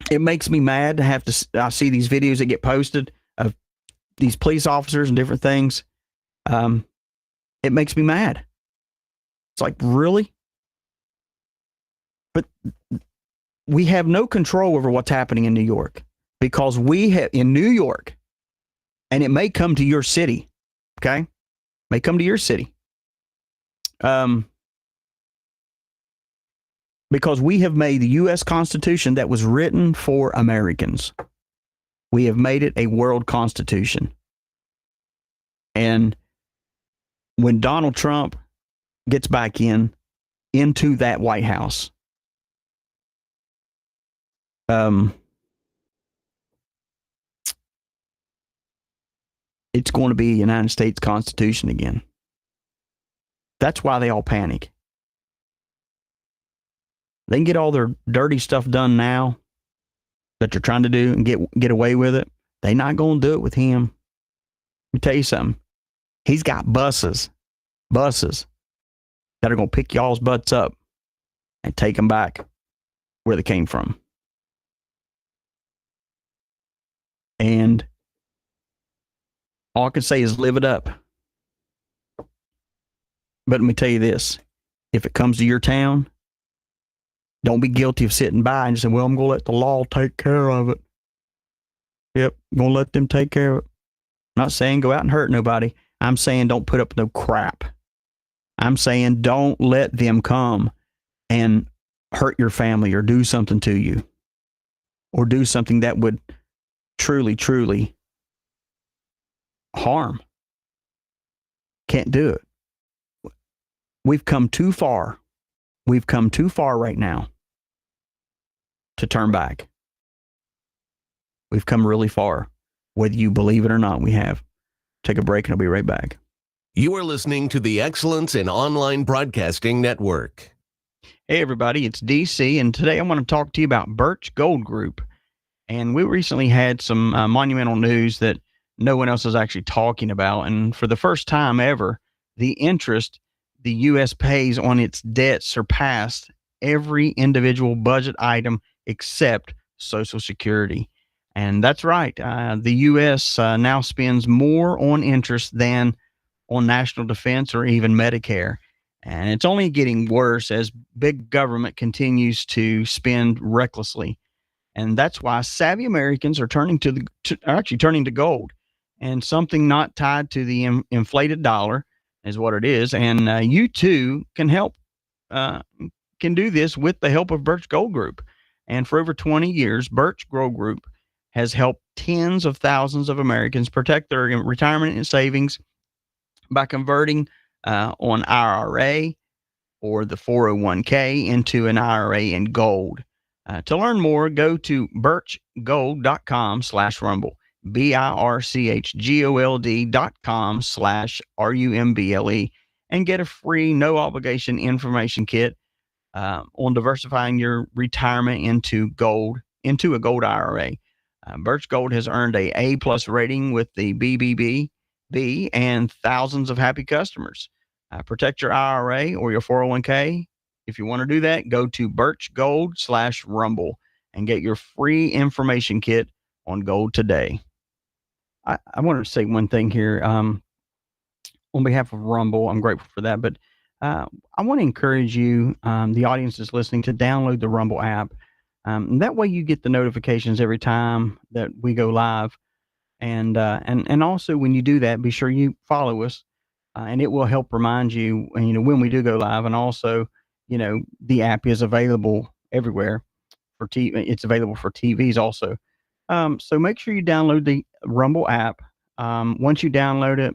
Speaker 6: It makes me mad to have to. I see these videos that get posted of these police officers and different things. It makes me mad. It's like, really? But we have no control over what's happening in New York, because we have in New York, and it may come to your city. Okay, may come to your city. Because we have made the U.S. Constitution that was written for Americans. We have made it a world constitution. And when Donald Trump gets back into that White House, it's going to be a United States Constitution again. That's why they all panic. They can get all their dirty stuff done now that they're trying to do and get away with it. They're not going to do it with him. Let me tell you something. He's got buses that are going to pick y'all's butts up and take them back where they came from. And all I can say is live it up. But let me tell you this. If it comes to your town, don't be guilty of sitting by and saying, well, I'm going to let the law take care of it. Yep, I'm going to let them take care of it. I'm not saying go out and hurt nobody. I'm saying don't put up no crap. I'm saying don't let them come and hurt your family or do something to you or do something that would truly, truly harm. Can't do it. We've come too far. We've come too far right now to turn back. We've come really far. Whether you believe it or not, we have. Take a break and I'll be right back.
Speaker 2: You are listening to the Excellence in Online Broadcasting Network.
Speaker 6: Hey, everybody, it's DC, and today I want to talk to you about Birch Gold Group. And we recently had some monumental news that no one else is actually talking about. And for the first time ever, the interest the U.S. pays on its debt surpassed every individual budget item except Social Security. And that's right. The U.S. Now spends more on interest than on national defense or even Medicare. And it's only getting worse as big government continues to spend recklessly. And that's why savvy Americans are turning to gold, and something not tied to the inflated dollar is what it is. And you too can can do this with the help of Birch Gold Group. And for over 20 years, Birch Gold Group has helped tens of thousands of Americans protect their retirement and savings by converting on IRA or the 401k into an IRA in gold. To learn more, go to birchgold.com/rumble, birchgold.com/rumble, and get a free, no obligation information kit on diversifying your retirement into a gold IRA. Birch Gold has earned a A+ rating with the BBB and thousands of happy customers. Protect your IRA or your 401k. If you want to do that, go to birchgold.com/rumble and get your free information kit on gold today. I want to say one thing here. On behalf of Rumble, I'm grateful for that, but I want to encourage you, the audience that's listening, to download the Rumble app. That way you get the notifications every time that we go live. And also when you do that, be sure you follow us, and it will help remind you, when we do go live. And also, the app is available everywhere for TV. It's available for TVs also. So make sure you download the Rumble app. Once you download it,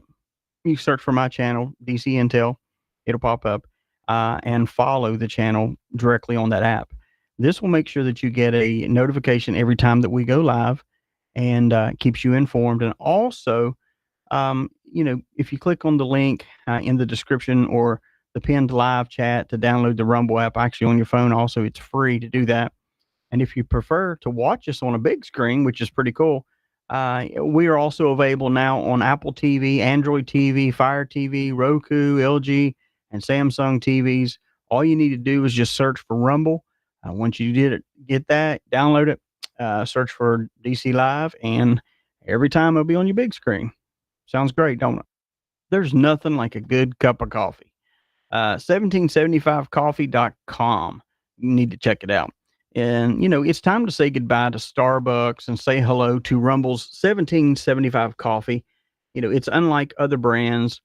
Speaker 6: you search for my channel, DC Intel. It'll pop up, and follow the channel directly on that app. This will make sure that you get a notification every time that we go live, and keeps you informed. And also, if you click on the link in the description or the pinned live chat to download the Rumble app, actually on your phone also, it's free to do that. And if you prefer to watch us on a big screen, which is pretty cool, we are also available now on Apple TV, Android TV, Fire TV, Roku, LG, and Samsung TVs. All you need to do is just search for Rumble. Once you get that, download it, search for DC Live, and every time it'll be on your big screen. Sounds great, don't it? There's nothing like a good cup of coffee. 1775coffee.com. You need to check it out. And, it's time to say goodbye to Starbucks and say hello to Rumble's 1775 coffee. It's unlike other brands.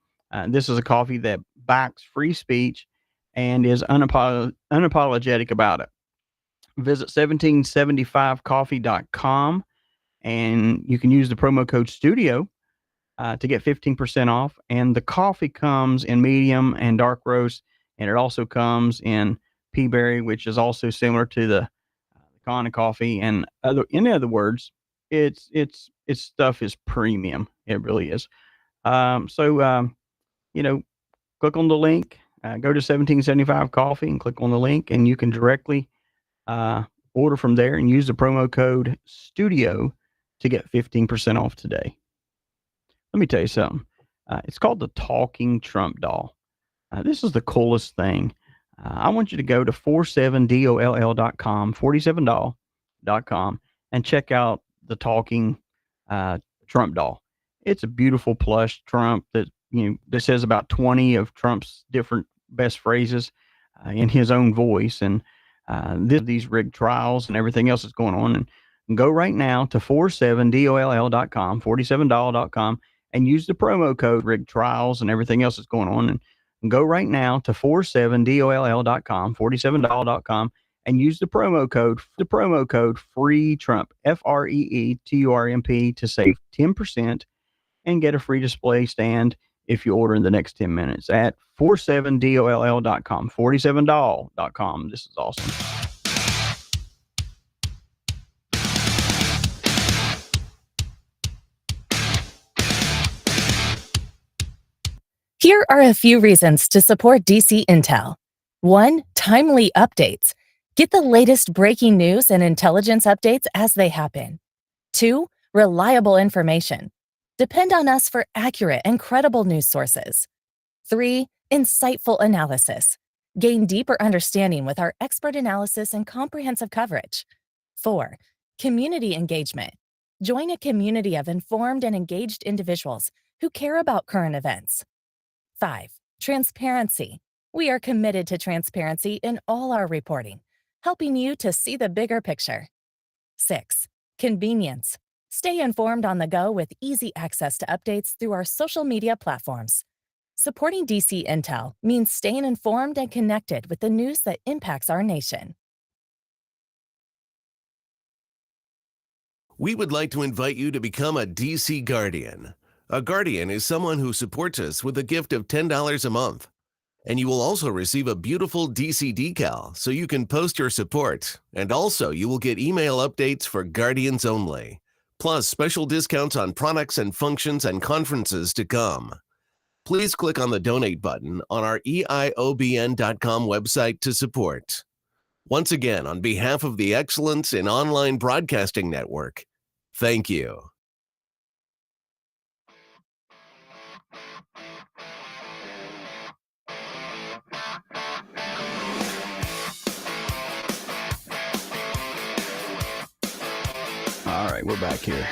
Speaker 6: This is a coffee that backs free speech and is unapologetic about it. Visit 1775coffee.com, and you can use the promo code STUDIO to get 15% off. And the coffee comes in medium and dark roast, and it also comes in pea berry, which is also similar to the Kana coffee. And in other words, its stuff is premium. It really is. So click on the link, go to 1775 Coffee and click on the link, and you can directly order from there and use the promo code STUDIO to get 15% off today. Let me tell you something. It's called the Talking Trump Doll. This is the coolest thing. I want you to go to 47doll.com, 47doll.com, and check out the Talking Trump Doll. It's a beautiful plush Trump that says about 20 of Trump's different best phrases in his own voice, and these rigged trials and everything else that's going on. And go right now to 47doll.com, 47doll.com, and use the promo code rig trials and everything else that's going on. And go right now to 47doll.com, $47.com, and use the promo code free Trump, FREETURMP, to save 10% and get a free display stand if you order in the next 10 minutes at 47doll.com, 47doll.com. This is awesome.
Speaker 1: Here are a few reasons to support DC Intel. 1. Timely updates. Get the latest breaking news and intelligence updates as they happen. 2. Reliable information. Depend on us for accurate and credible news sources. 3. Insightful analysis. Gain deeper understanding with our expert analysis and comprehensive coverage. 4. Community engagement. Join a community of informed and engaged individuals who care about current events. 5. Transparency. We are committed to transparency in all our reporting, helping you to see the bigger picture. 6. Convenience. Stay informed on the go with easy access to updates through our social media platforms. Supporting DC Intel means staying informed and connected with the news that impacts our nation.
Speaker 2: We would like to invite you to become a DC Guardian. A Guardian is someone who supports us with a gift of $10 a month. And you will also receive a beautiful DC decal so you can post your support. And also you will get email updates for Guardians only, plus special discounts on products and functions and conferences to come. Please click on the donate button on our EIOBN.com website to support. Once again, on behalf of the Excellence in Online Broadcasting Network, thank you.
Speaker 6: All right, we're back here.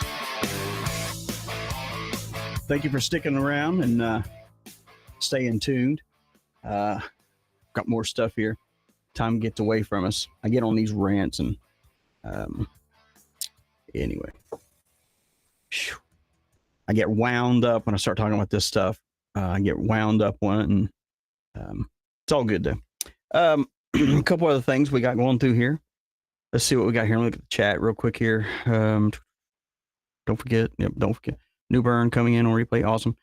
Speaker 6: Thank you for sticking around and staying tuned. Got more stuff here. Time gets away from us. I get on these rants and anyway. I get wound up when I start talking about this stuff. I get wound up on it, and it's all good though. A couple other things we got going through here. Let's see what we got here. Look at the chat real quick here. Don't forget. Yep, don't forget. New Burn coming in on replay. Awesome.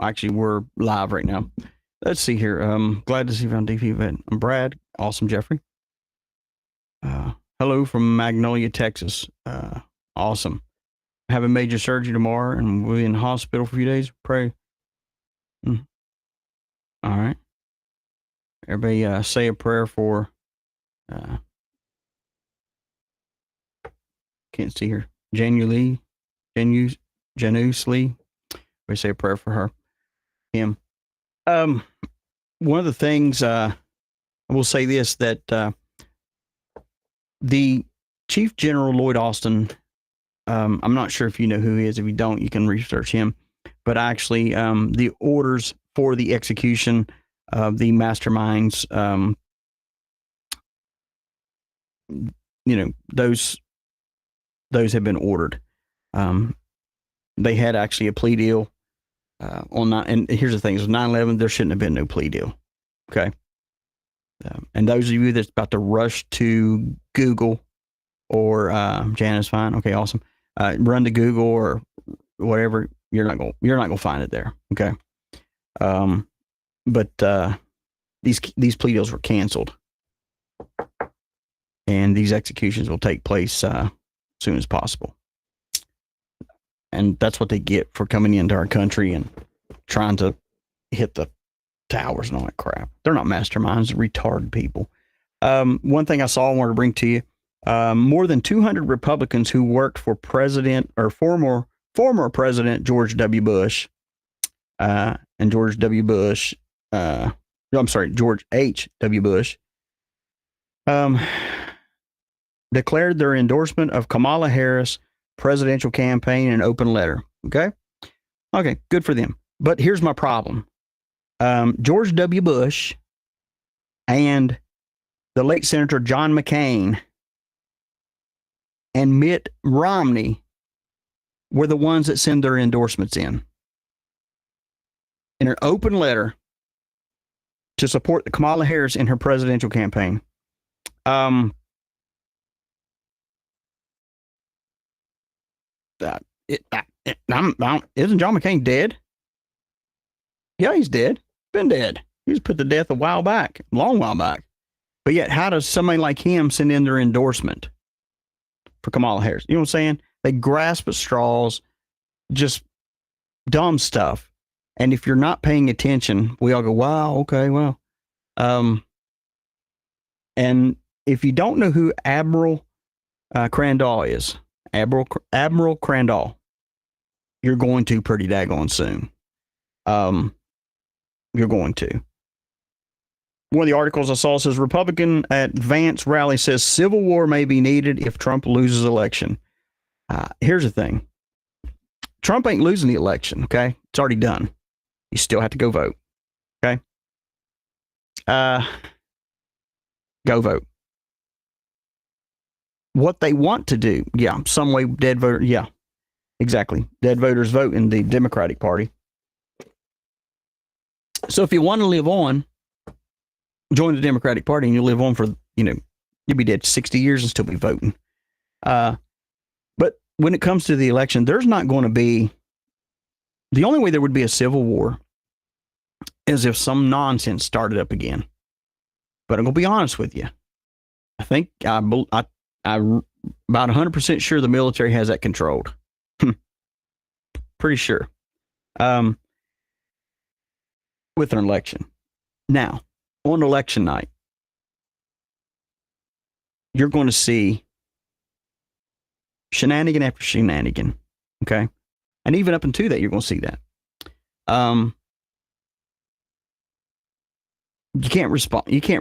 Speaker 6: Actually, we're live right now. Let's see here. Glad to see you on DP event. I'm Brad. Awesome, Jeffrey. Hello from Magnolia, Texas. Awesome. Having major surgery tomorrow, and we'll be in the hospital for a few days. Pray. All right. Everybody say a prayer for can't see her. Janu Lee. Janus Lee. We say a prayer for her. Him. One of the things I will say this, that the Chief General Lloyd Austin, I'm not sure if you know who he is. If you don't, you can research him. But actually, the orders for the execution of the masterminds, those have been ordered. They had actually a plea deal on that. And here's the thing: is 9/11, there shouldn't have been no plea deal. Okay. And those of you that's about to rush to Google or Janice, fine, okay, awesome. Run to Google or whatever. You're not gonna find it there. Okay. But these plea deals were canceled, and these executions will take place soon as possible. And that's what they get for coming into our country and trying to hit the towers and all that crap. They're not masterminds, they're retarded people. One thing I saw I wanted to bring to you, more than 200 Republicans who worked for President or former President George W. Bush, and George H. W. Bush, declared their endorsement of Kamala Harris' presidential campaign in an open letter. Okay, good for them. But here's my problem. George W. Bush and the late Senator John McCain and Mitt Romney were the ones that send their endorsements in an open letter to support the Kamala Harris in her presidential campaign. Isn't John McCain dead? Yeah, he's dead. Been dead. He was put to death a long while back. But yet, how does somebody like him send in their endorsement for Kamala Harris? You know what I'm saying? They grasp at straws, just dumb stuff. And if you're not paying attention, we all go, wow, okay, well. And if you don't know who Admiral Crandall is, Admiral Crandall, you're going to pretty daggone soon. You're going to. One of the articles I saw says Republican at Vance rally says civil war may be needed if Trump loses election. Here's the thing. Trump ain't losing the election, okay? It's already done. You still have to go vote, okay? Go vote. What they want to do, yeah, some way dead voter, yeah, exactly. Dead voters vote in the Democratic Party. So if you want to live on, join the Democratic Party and you'll live on for, you'll be dead 60 years and still be voting. But when it comes to the election, there's not going to be, the only way there would be a civil war is if some nonsense started up again. But I'm going to be honest with you. I think I'm about 100% sure the military has that controlled. Pretty sure. With an election. Now, on election night, you're going to see shenanigan after shenanigan. Okay? And even up into that, you're going to see that. You can't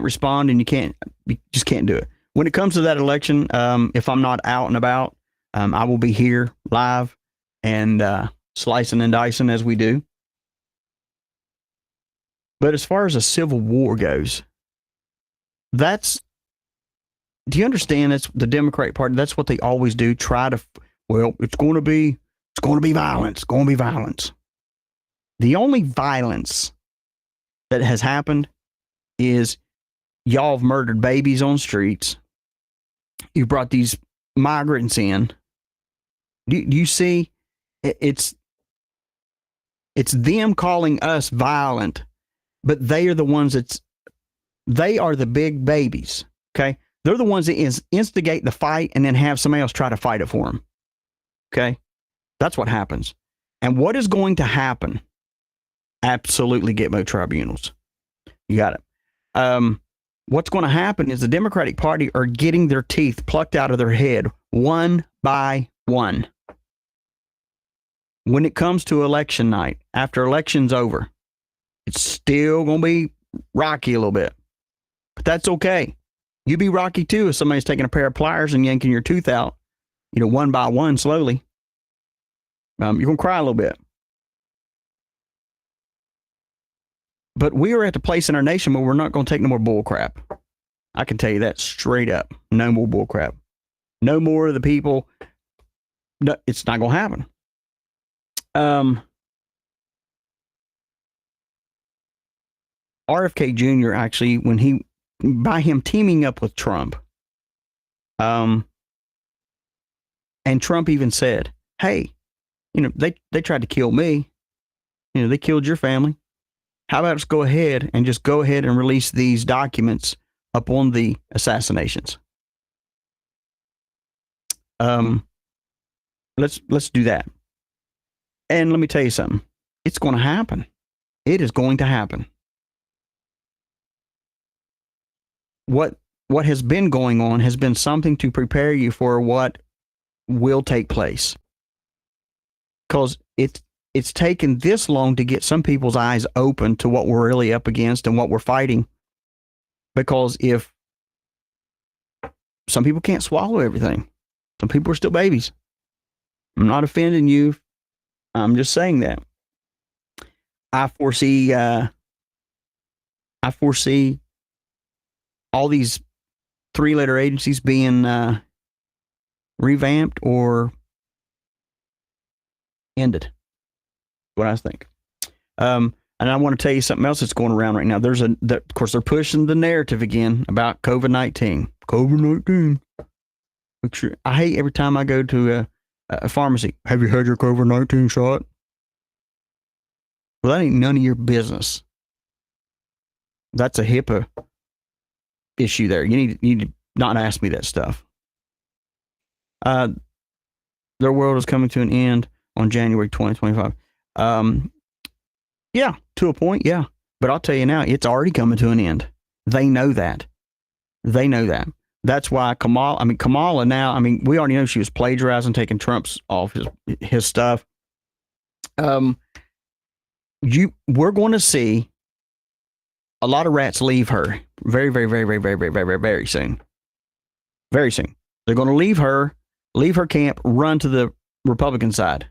Speaker 6: respond, and you just can't do it. When it comes to that election, if I'm not out and about, I will be here live and slicing and dicing as we do. But as far as a civil war goes, do you understand? That's the Democratic Party. That's what they always do. It's going to be violence. It's going to be violence. The only violence that has happened is y'all have murdered babies on streets. You brought these migrants in. Do you see? It's them calling us violent. But they are the ones they are the big babies, okay? They're the ones that instigate the fight and then have somebody else try to fight it for them, okay? That's what happens. And what is going to happen? Absolutely Gitmo tribunals. You got it. What's going to happen is the Democratic Party are getting their teeth plucked out of their head one by one. When it comes to election night, after election's over, it's still going to be rocky a little bit. But that's okay. You be rocky too if somebody's taking a pair of pliers and yanking your tooth out, one by one slowly. You're going to cry a little bit. But we are at the place in our nation where we're not going to take no more bull crap. I can tell you that straight up. No more bull crap. No more of the people. No, it's not going to happen. RFK Jr. actually, by him teaming up with Trump, and Trump even said, hey, they tried to kill me. They killed your family. How about us go ahead and release these documents upon the assassinations? Let's do that. And let me tell you something. It's going to happen. It is going to happen. What has been going on has been something to prepare you for what will take place. Because it's taken this long to get some people's eyes open to what we're really up against and what we're fighting. Because if some people can't swallow everything, some people are still babies. I'm not offending you. I'm just saying that. I foresee all these 3-letter agencies being revamped or ended. What I think. And I want to tell you something else that's going around right now. Of course, they're pushing the narrative again about COVID-19. COVID-19. I hate every time I go to a pharmacy. Have you had your COVID-19 shot? Well, that ain't none of your business. That's a HIPAA issue there. You need to not ask me that stuff. Their world is coming to an end on January 2025. Yeah, to a point, yeah. But I'll tell you now, it's already coming to an end. They know that. They know that. That's why Kamala now, we already know she was plagiarizing, taking Trump's off his stuff. We're going to see a lot of rats leave her very, very, very, very, very, very, very, very, very soon. Very soon. They're going to leave her camp, run to the Republican side.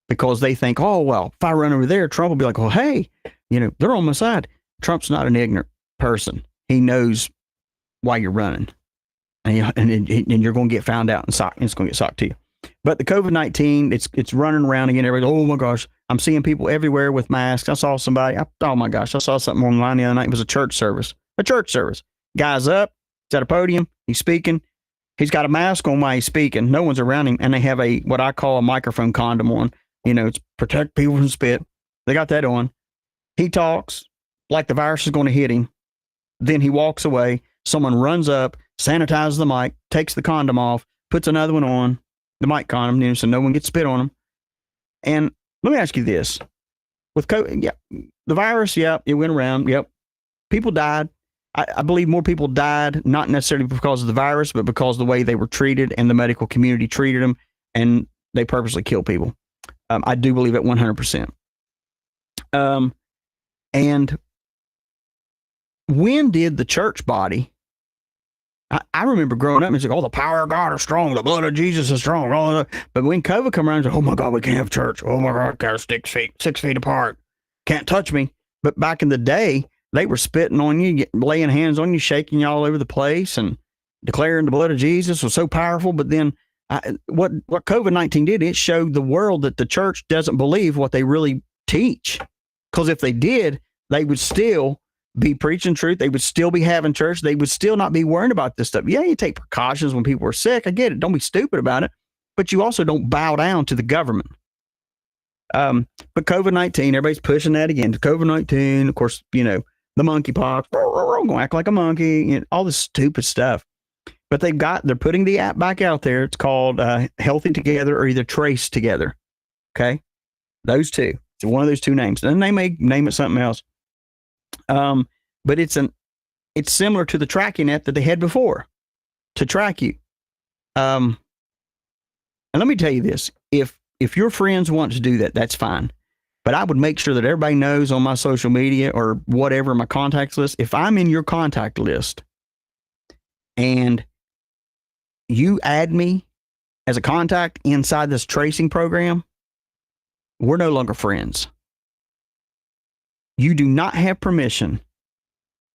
Speaker 6: Because they think, oh, well, if I run over there, Trump will be like, well, hey, they're on my side. Trump's not an ignorant person. He knows why you're running. And you're going to get found out and it's going to get socked to you. But the COVID-19, it's running around again. Everybody, oh my gosh, I'm seeing people everywhere with masks. I saw somebody, oh my gosh, I saw something online the other night. It was a church service. Guy's up, he's at a podium, he's speaking. He's got a mask on while he's speaking. No one's around him. And they have what I call a microphone condom on. It's protect people from spit. They got that on. He talks like the virus is going to hit him. Then he walks away. Someone runs up, sanitizes the mic, takes the condom off, puts another one on, the mic condom, so no one gets spit on them. And let me ask you this. With COVID, the virus, it went around. Yep. People died. I believe more people died, not necessarily because of the virus, but because of the way they were treated and the medical community treated them, and they purposely killed people. I do believe it 100%. And when did the church body, I remember growing up and it's like, oh, the power of God is strong. The blood of Jesus is strong. But when COVID come around, it's like, oh my God, we can't have church. Oh my God, got to 6 feet apart. Can't touch me. But back in the day, they were spitting on you, laying hands on you, shaking you all over the place and declaring the blood of Jesus was so powerful. But then what COVID-19 did, it showed the world that the church doesn't believe what they really teach. Because if they did, they would still be preaching truth. They would still be having church. They would still not be worrying about this stuff. Yeah, you take precautions when people are sick. I get it. Don't be stupid about it. But you also don't bow down to the government. But COVID-19, everybody's pushing that again. COVID-19, of course, the monkeypox, going to act like a monkey, all this stupid stuff. But they're putting the app back out there. It's called Healthy Together or either Trace Together. Okay. Those two. It's one of those two names. Then they may name it something else. But it's similar to the tracking app that they had before to track you. And let me tell you this, if your friends want to do that, that's fine. But I would make sure that everybody knows on my social media or whatever, my contacts list, if I'm in your contact list and you add me as a contact inside this tracing program, we're no longer friends. You do not have permission.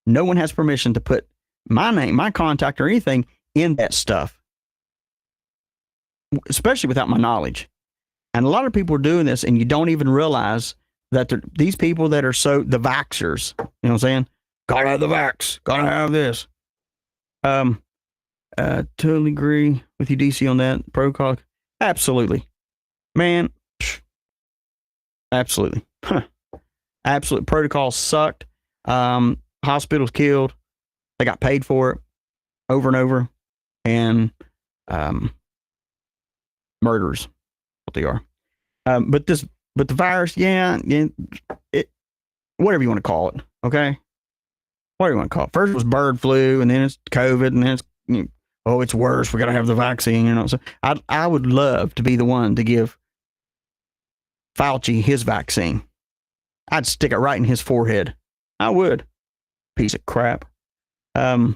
Speaker 6: No one has permission to put my name, my contact, or anything in that stuff, especially without my knowledge. And a lot of people are doing this, and you don't even realize that these people that are the vaxxers, you know what I'm saying? Gotta have the vax, gotta have this. Totally agree with you, DC, on that protocol. Absolutely. Man, absolutely. Absolute protocol sucked. Hospitals killed. They got paid for it over and over. And murderers, what they are. But the virus, whatever you want to call it, okay? Whatever you want to call it. First it was bird flu, and then it's COVID, and then it's it's worse. We got to have the vaccine. So I would love to be the one to give Fauci his vaccine. I'd stick it right in his forehead. I would. Piece of crap. Yeah.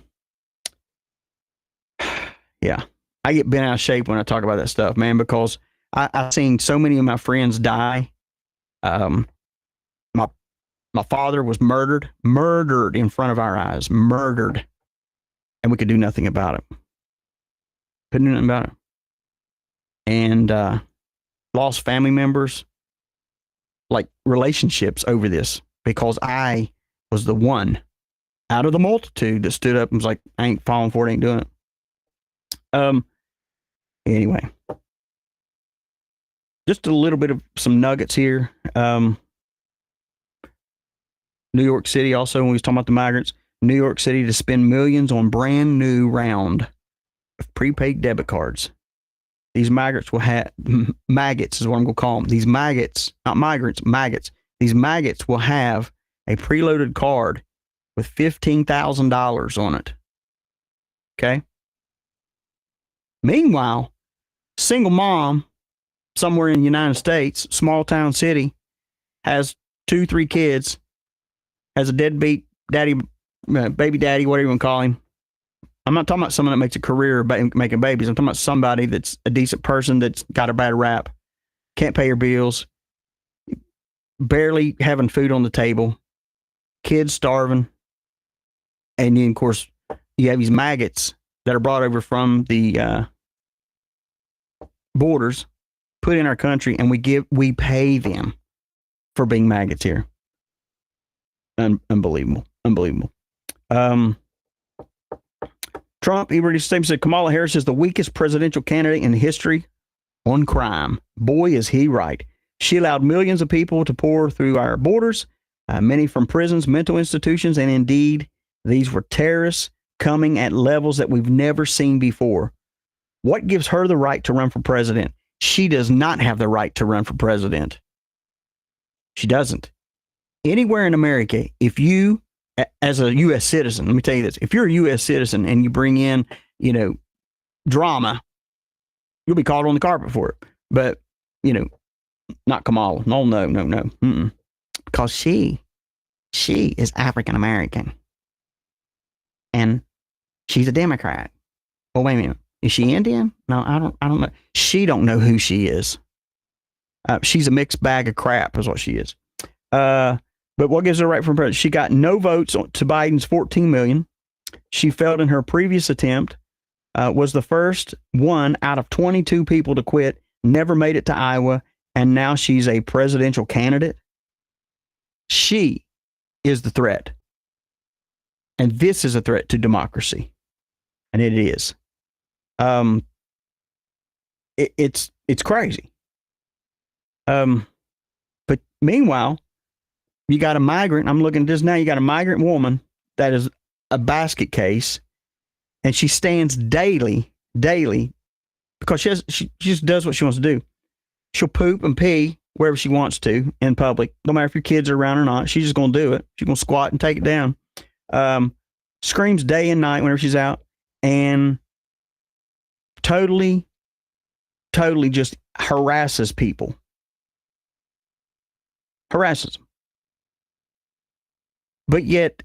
Speaker 6: I get bent out of shape when I talk about that stuff, man, because I've seen so many of my friends die. My father was murdered in front of our eyes, murdered. And we could do nothing about it. Couldn't do nothing about it. And lost family members, like relationships over this, because I was the one out of the multitude that stood up and was like, I ain't falling for it, ain't doing it. Anyway, just a little bit of some nuggets here. New York City also, when we was talking about the migrants, New York City to spend millions on brand new round of prepaid debit cards. These migrants will have, maggots is what I'm going to call them. These maggots, not migrants, maggots. These maggots will have a preloaded card with $15,000 on it. Okay? Meanwhile, single mom somewhere in the United States, small town city, has 2-3 kids, has a deadbeat daddy, baby daddy, whatever you want to call him. I'm not talking about someone that makes a career of making babies. I'm talking about somebody that's a decent person that's got a bad rap, can't pay her bills, barely having food on the table, kids starving. And then, of course, you have these maggots that are brought over from the borders, put in our country, and we pay them for being maggots here. Unbelievable. Trump, he released a statement, said Kamala Harris is the weakest presidential candidate in history on crime. Boy, is he right. She allowed millions of people to pour through our borders, many from prisons, mental institutions, and indeed, these were terrorists coming at levels that we've never seen before. What gives her the right to run for president? She does not have the right to run for president. She doesn't. Anywhere in America, if you, as a U.S. citizen, let me tell you this, if you're a U.S. citizen and you bring in, drama, you'll be called on the carpet for it. But, not Kamala. No. Because she is African American. And she's a Democrat. Well, wait a minute. Is she Indian? No, I don't know. She don't know who she is. She's a mixed bag of crap is what she is. But what gives her right for president? She got no votes to Biden's 14 million. She failed in her previous attempt, was the first one out of 22 people to quit, never made it to Iowa, and now she's a presidential candidate. She is the threat. And this is a threat to democracy. And it is. It's crazy. But meanwhile, you got a migrant. I'm looking at this now. You got a migrant woman that is a basket case, and she stands daily, because she just does what she wants to do. She'll poop and pee wherever she wants to in public. No matter if your kids are around or not, she's just going to do it. She's going to squat and take it down. Screams day and night whenever she's out, and totally just harasses people. Harasses them. But yet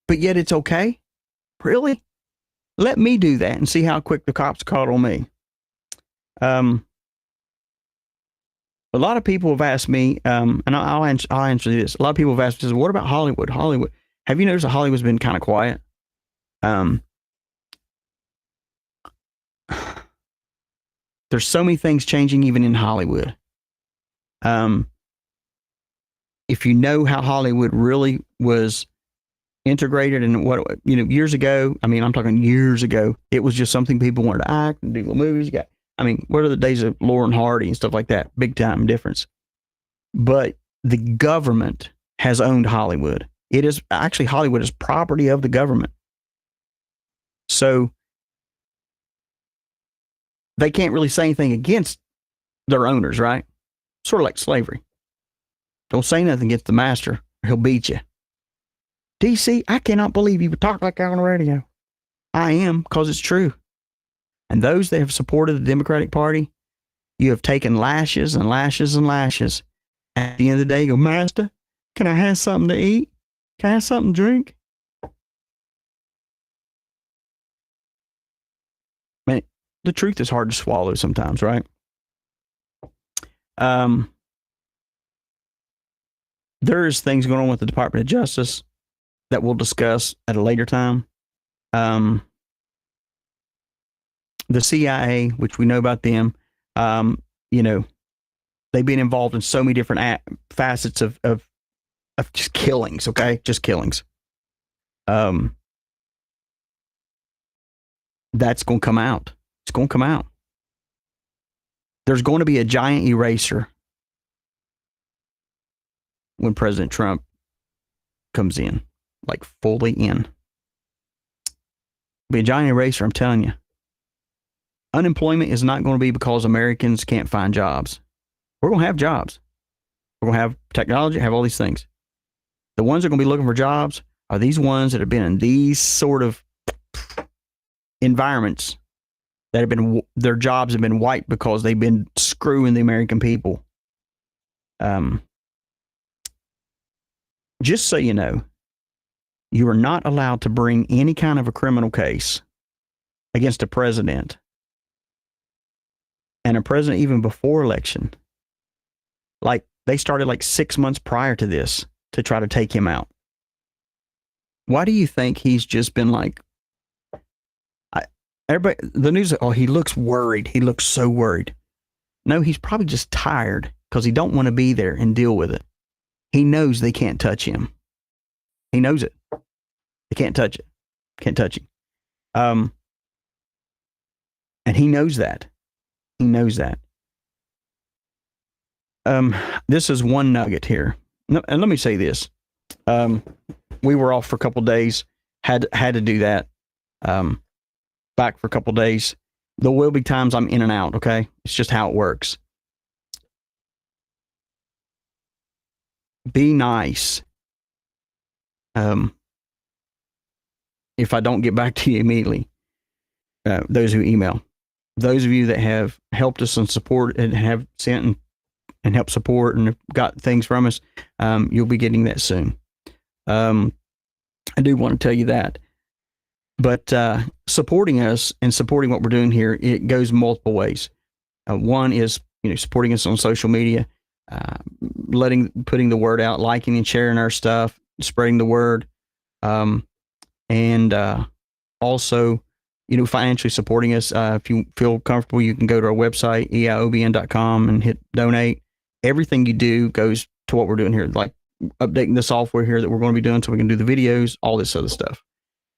Speaker 6: it's okay? Really? Let me do that and see how quick the cops caught on me. A lot of people have asked me, and I'll answer this. A lot of people have asked me, what about Hollywood? Hollywood. Have you noticed that Hollywood's been kind of quiet? There's so many things changing even in Hollywood. If you know how Hollywood really was integrated and what, years ago, I'm talking years ago, it was just something people wanted to act and do little movies. What are the days of Lauren Hardy and stuff like that? Big time difference. But the government has owned Hollywood. It is actually, Hollywood is property of the government. So they can't really say anything against their owners, right? Sort of like slavery. Don't say nothing against the master, or he'll beat you. DC, I cannot believe you would talk like that on the radio. I am, because it's true. And those that have supported the Democratic Party, you have taken lashes and lashes and lashes. At the end of the day, you go, Master, can I have something to eat? Can I have something to drink? Man, the truth is hard to swallow sometimes, right? There's things going on with the Department of Justice that we'll discuss at a later time. the CIA, which we know about them, you know, they've been involved in so many different facets of just killings. Okay, just killings. That's going to come out. It's going to come out. There's going to be a giant eraser when President Trump comes in, like fully in. Be a giant eraser, I'm telling you. Unemployment is not going to be because Americans can't find jobs. We're going to have jobs. We're going to have technology, have all these things. The ones that are going to be looking for jobs are these ones that have been in these sort of environments that have been, their jobs have been wiped because they've been screwing the American people. Just so you know, you are not allowed to bring any kind of a criminal case against a president, and a president even before election. Like, they started like 6 months prior to this to try to take him out. Why do you think he's just been like, everybody, the news, oh, he looks worried. He looks so worried. No, he's probably just tired because he don't want to be there and deal with it. He knows they can't touch him. He knows it. They can't touch it. Can't touch him. And he knows that. He knows that. This is one nugget here. No, and let me say this. We were off for a couple of days. Had to do that. Back for a couple of days. There will be times I'm in and out, okay? It's just how it works. Be nice. If I don't get back to you immediately, those who email, those of you that have helped us and support and have sent and helped support and have got things from us, you'll be getting that soon. I do want to tell you that. But supporting us and supporting what we're doing here, it goes multiple ways. One is, supporting us on social media, putting the word out, liking and sharing our stuff, spreading the word, and also, financially supporting us. If you feel comfortable, you can go to our website, eiobn.com, and hit donate. Everything you do goes to what we're doing here, like updating the software here that we're going to be doing so we can do the videos, all this other stuff.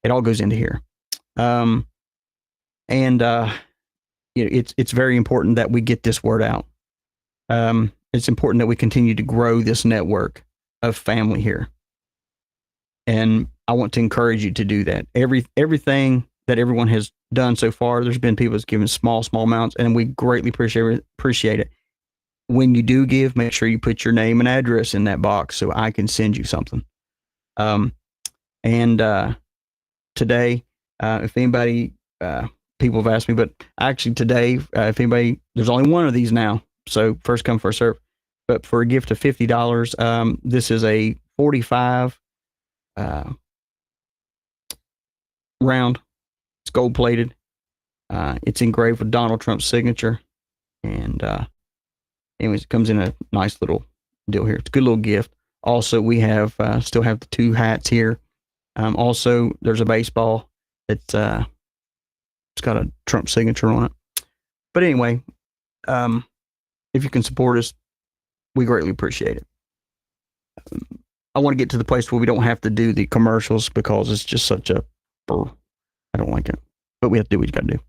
Speaker 6: It all goes into here. It's very important that we get this word out. It's important that we continue to grow this network of family here. And I want to encourage you to do that. Everything that everyone has done so far, there's been people that's given small amounts, and we greatly appreciate it. When you do give, make sure you put your name and address in that box so I can send you something. Today, if anybody, people have asked me, but actually today, if anybody, there's only one of these now. So first come, first serve. But for a gift of $50, this is a 45 round. It's gold plated. It's engraved with Donald Trump's signature. And anyways, it comes in a nice little deal here. It's a good little gift. Also, we have still have the 2 hats here. Also, there's a baseball that's it's got a Trump signature on it. But anyway, if you can support us, we greatly appreciate it. I want to get to the place where we don't have to do the commercials because it's just such a, I don't like it. But we have to do what you got to do.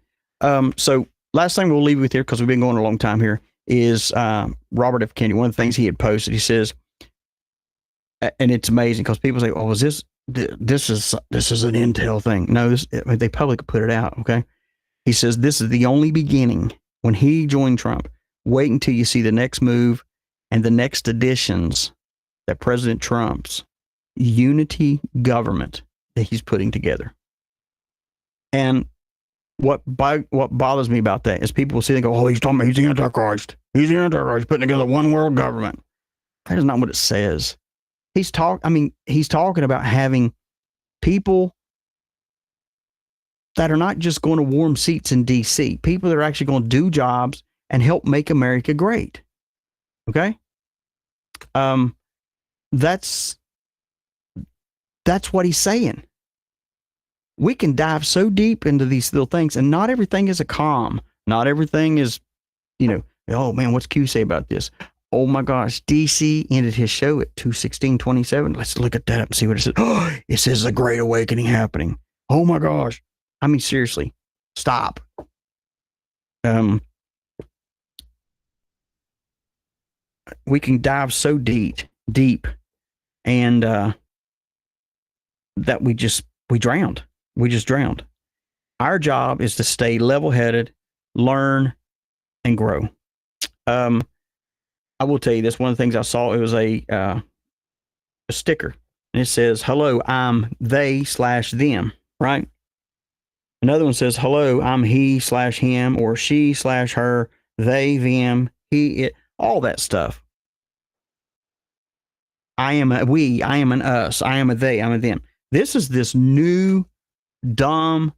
Speaker 6: So last thing we'll leave you with here, because we've been going a long time here, is Robert F. Kennedy. One of the things he had posted, he says, and it's amazing because people say, "Oh, is this is an intel thing?" No, they publicly put it out. Okay, he says this is the only beginning. When he joined Trump, wait until you see the next move and the next additions that President Trump's unity government that he's putting together. And what bothers me about that is people will see and go, "Oh, he's talking about he's the Antichrist. He's the Antichrist putting together one world government." That is not what it says. He's talking about having people that are not just going to warm seats in D.C., people that are actually going to do jobs and help make America great. Okay? That's what he's saying. we can dive so deep into these little things, and not everything is a calm. Not everything is, oh man, what's Q say about this? Oh my gosh, DC ended his show at 2:16:27. Let's look at that and see what it says. Oh, it says a great awakening happening. Oh my gosh. I mean, seriously, stop. We can dive so deep, and that we drowned. We just drowned. Our job is to stay level-headed, learn, and grow. I will tell you this. One of the things I saw, it was a sticker, and it says, "Hello, I'm they/them." Right. Another one says, "Hello, I'm he/him or she/her, they, them, he, it," all that stuff. I am a we, I am an us, I am a they, I'm a them. This is this new, dumb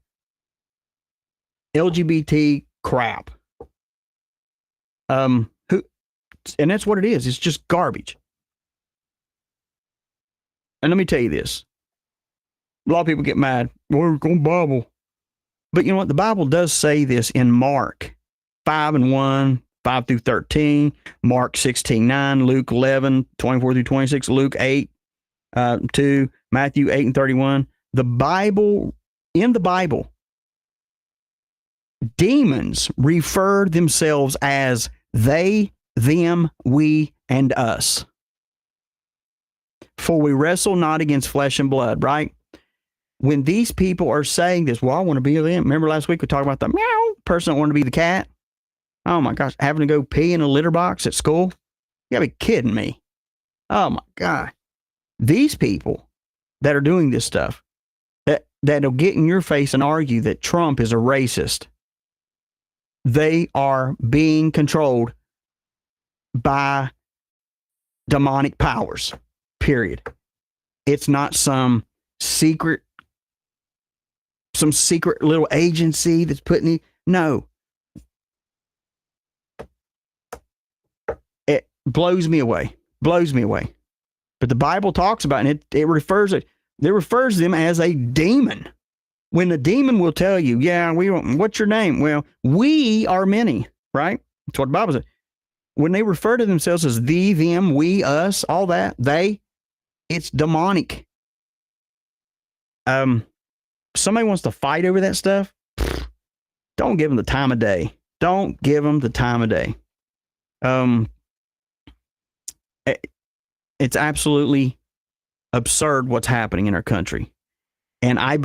Speaker 6: LGBT crap. And that's what it is. It's just garbage. And let me tell you this. A lot of people get mad. We're going Bible. But you know what? The Bible does say this in Mark 5:1, 5 through 13, Mark 16:9, Luke 11, 24 through 26, Luke 8:2, Matthew 8:31. The Bible, in the Bible, demons refer themselves as they, them, we, and us. For we wrestle not against flesh and blood, right? When these people are saying this, well, I want to be them. Remember last week we talked about the meow person that wanted to be the cat? Oh my gosh, having to go pee in a litter box at school? You gotta be kidding me. Oh my God. These people that are doing this stuff, that'll get in your face and argue that Trump is a racist, they are being controlled by demonic powers, period. It's not some secret little agency that's putting it. No. It blows me away. But the Bible talks about it, it refers to them as a demon. When the demon will tell you, yeah, what's your name? Well, we are many, right? That's what the Bible says. When they refer to themselves as thee, them, we, us, all that, it's demonic. Somebody wants to fight over that stuff, don't give them the time of day. Don't give them the time of day. It's absolutely absurd what's happening in our country. And I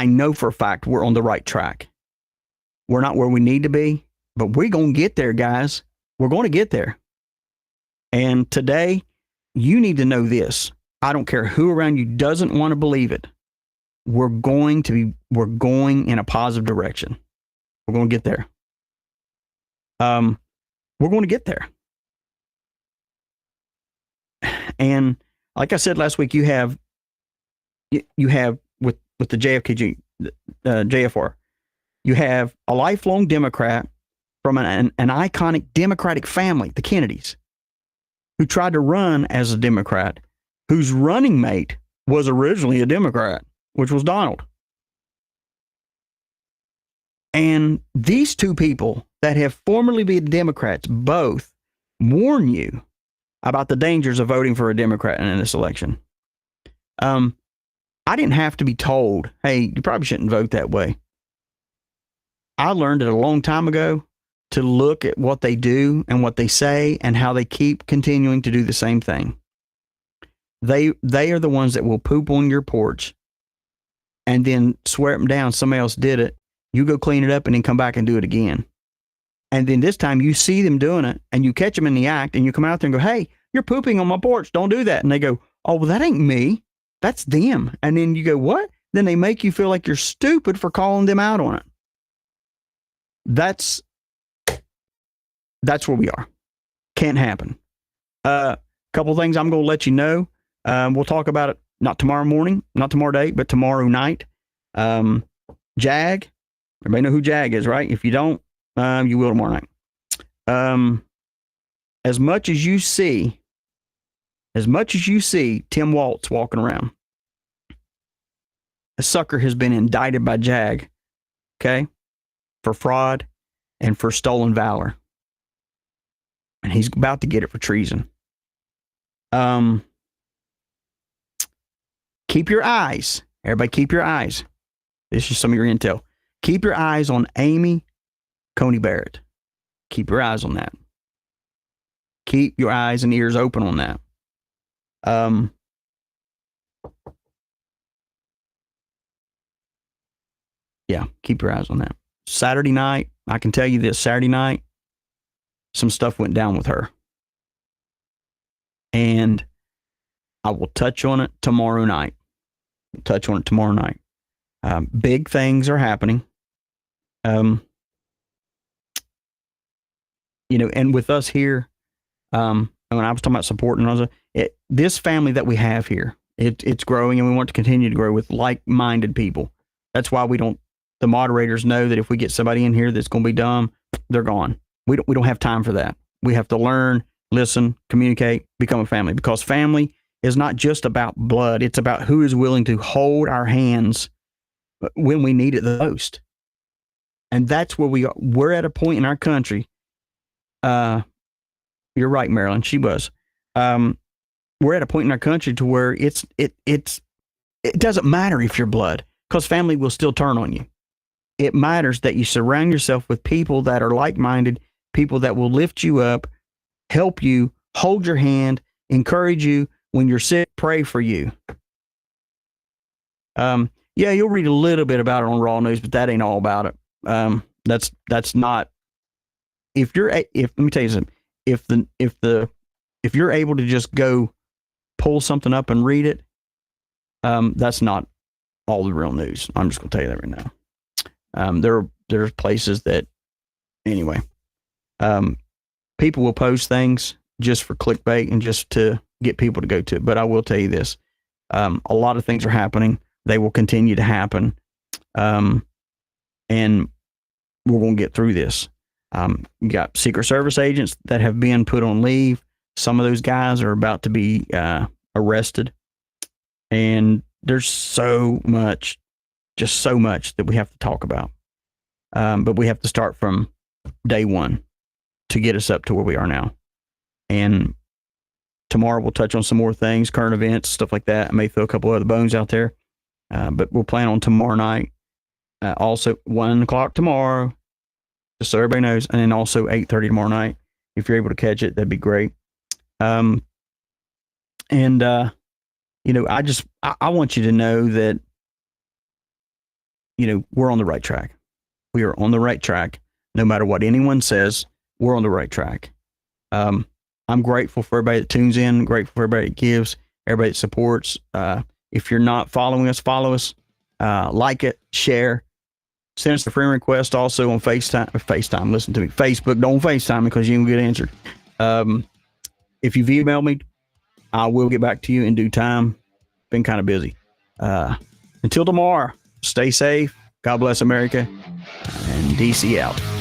Speaker 6: know for a fact we're on the right track. We're not where we need to be, but we're going to get there, guys. We're going to get there. And today, you need to know this. I don't care who around you doesn't want to believe it. We're going in a positive direction. We're going to get there. We're going to get there. And like I said last week, you have with the JFR, you have a lifelong Democrat from an iconic Democratic family, the Kennedys, who tried to run as a Democrat, whose running mate was originally a Democrat, which was Donald. And these two people that have formerly been Democrats both warn you about the dangers of voting for a Democrat in this election. I didn't have to be told, hey, you probably shouldn't vote that way. I learned it a long time ago to look at what they do and what they say and how they keep continuing to do the same thing. They are the ones that will poop on your porch and then swear them down. Somebody else did it. You go clean it up and then come back and do it again. And then this time you see them doing it and you catch them in the act and you come out there and go, hey, you're pooping on my porch. Don't do that. And they go, oh, well, that ain't me. That's them. And then you go, what? Then they make you feel like you're stupid for calling them out on it. That's where we are. Can't happen. Couple of things I'm going to let you know. We'll talk about it not tomorrow morning, not tomorrow day, but tomorrow night. Jag. Everybody know who Jag is, right? If you don't, you will tomorrow night. As much as you see Tim Walz walking around, a sucker has been indicted by JAG, okay, for fraud and for stolen valor. And he's about to get it for treason. Keep your eyes. Everybody keep your eyes. This is some of your intel. Keep your eyes on Amy Coney Barrett. Keep your eyes on that. Keep your eyes and ears open on that. Yeah, keep your eyes on that. Saturday night, I can tell you this, Saturday night, some stuff went down with her. And I will touch on it tomorrow night. Big things are happening. And with us here, when I was talking about supporting, this family that we have here, it's growing, and we want to continue to grow with like-minded people. That's why the moderators know that if we get somebody in here that's going to be dumb, they're gone. We don't have time for that. We have to learn, listen, communicate, become a family, because family is not just about blood. It's about who is willing to hold our hands when we need it the most. And that's where we are. We're at a point in our country. You're right, Marilyn. She was. We're at a point in our country to where it doesn't matter if you're blood, because family will still turn on you. It matters that you surround yourself with people that are like-minded, people that will lift you up, help you, hold your hand, encourage you. When you're sick, pray for you. You'll read a little bit about it on Raw News, but that ain't all about it. That's not. Let me tell you something. If you're able to just go pull something up and read it, that's not all the real news. I'm just gonna tell you that right now. There's places that, anyway, people will post things just for clickbait and just to get people to go to it. But I will tell you this, a lot of things are happening. They will continue to happen. And we're going to get through this. You got Secret Service agents that have been put on leave. Some of those guys are about to be arrested. And there's so much that we have to talk about. But we have to start from day one to get us up to where we are now. And tomorrow we'll touch on some more things, current events, stuff like that. I may throw a couple other bones out there. But we'll plan on tomorrow night. Also 1 o'clock tomorrow, just so everybody knows. And then also 8:30 tomorrow night. If you're able to catch it, that'd be great. I want you to know that, we're on the right track. We are on the right track. No matter what anyone says, we're on the right track. I'm grateful for everybody that tunes in, grateful for everybody that gives, everybody that supports. If you're not following us, follow us, like it, share, send us a friend request also on FaceTime, listen to me, Facebook, don't FaceTime me because you ain't gonna get answered. If you've emailed me, I will get back to you in due time. Been kind of busy. Until tomorrow, stay safe. God bless America, and DC out.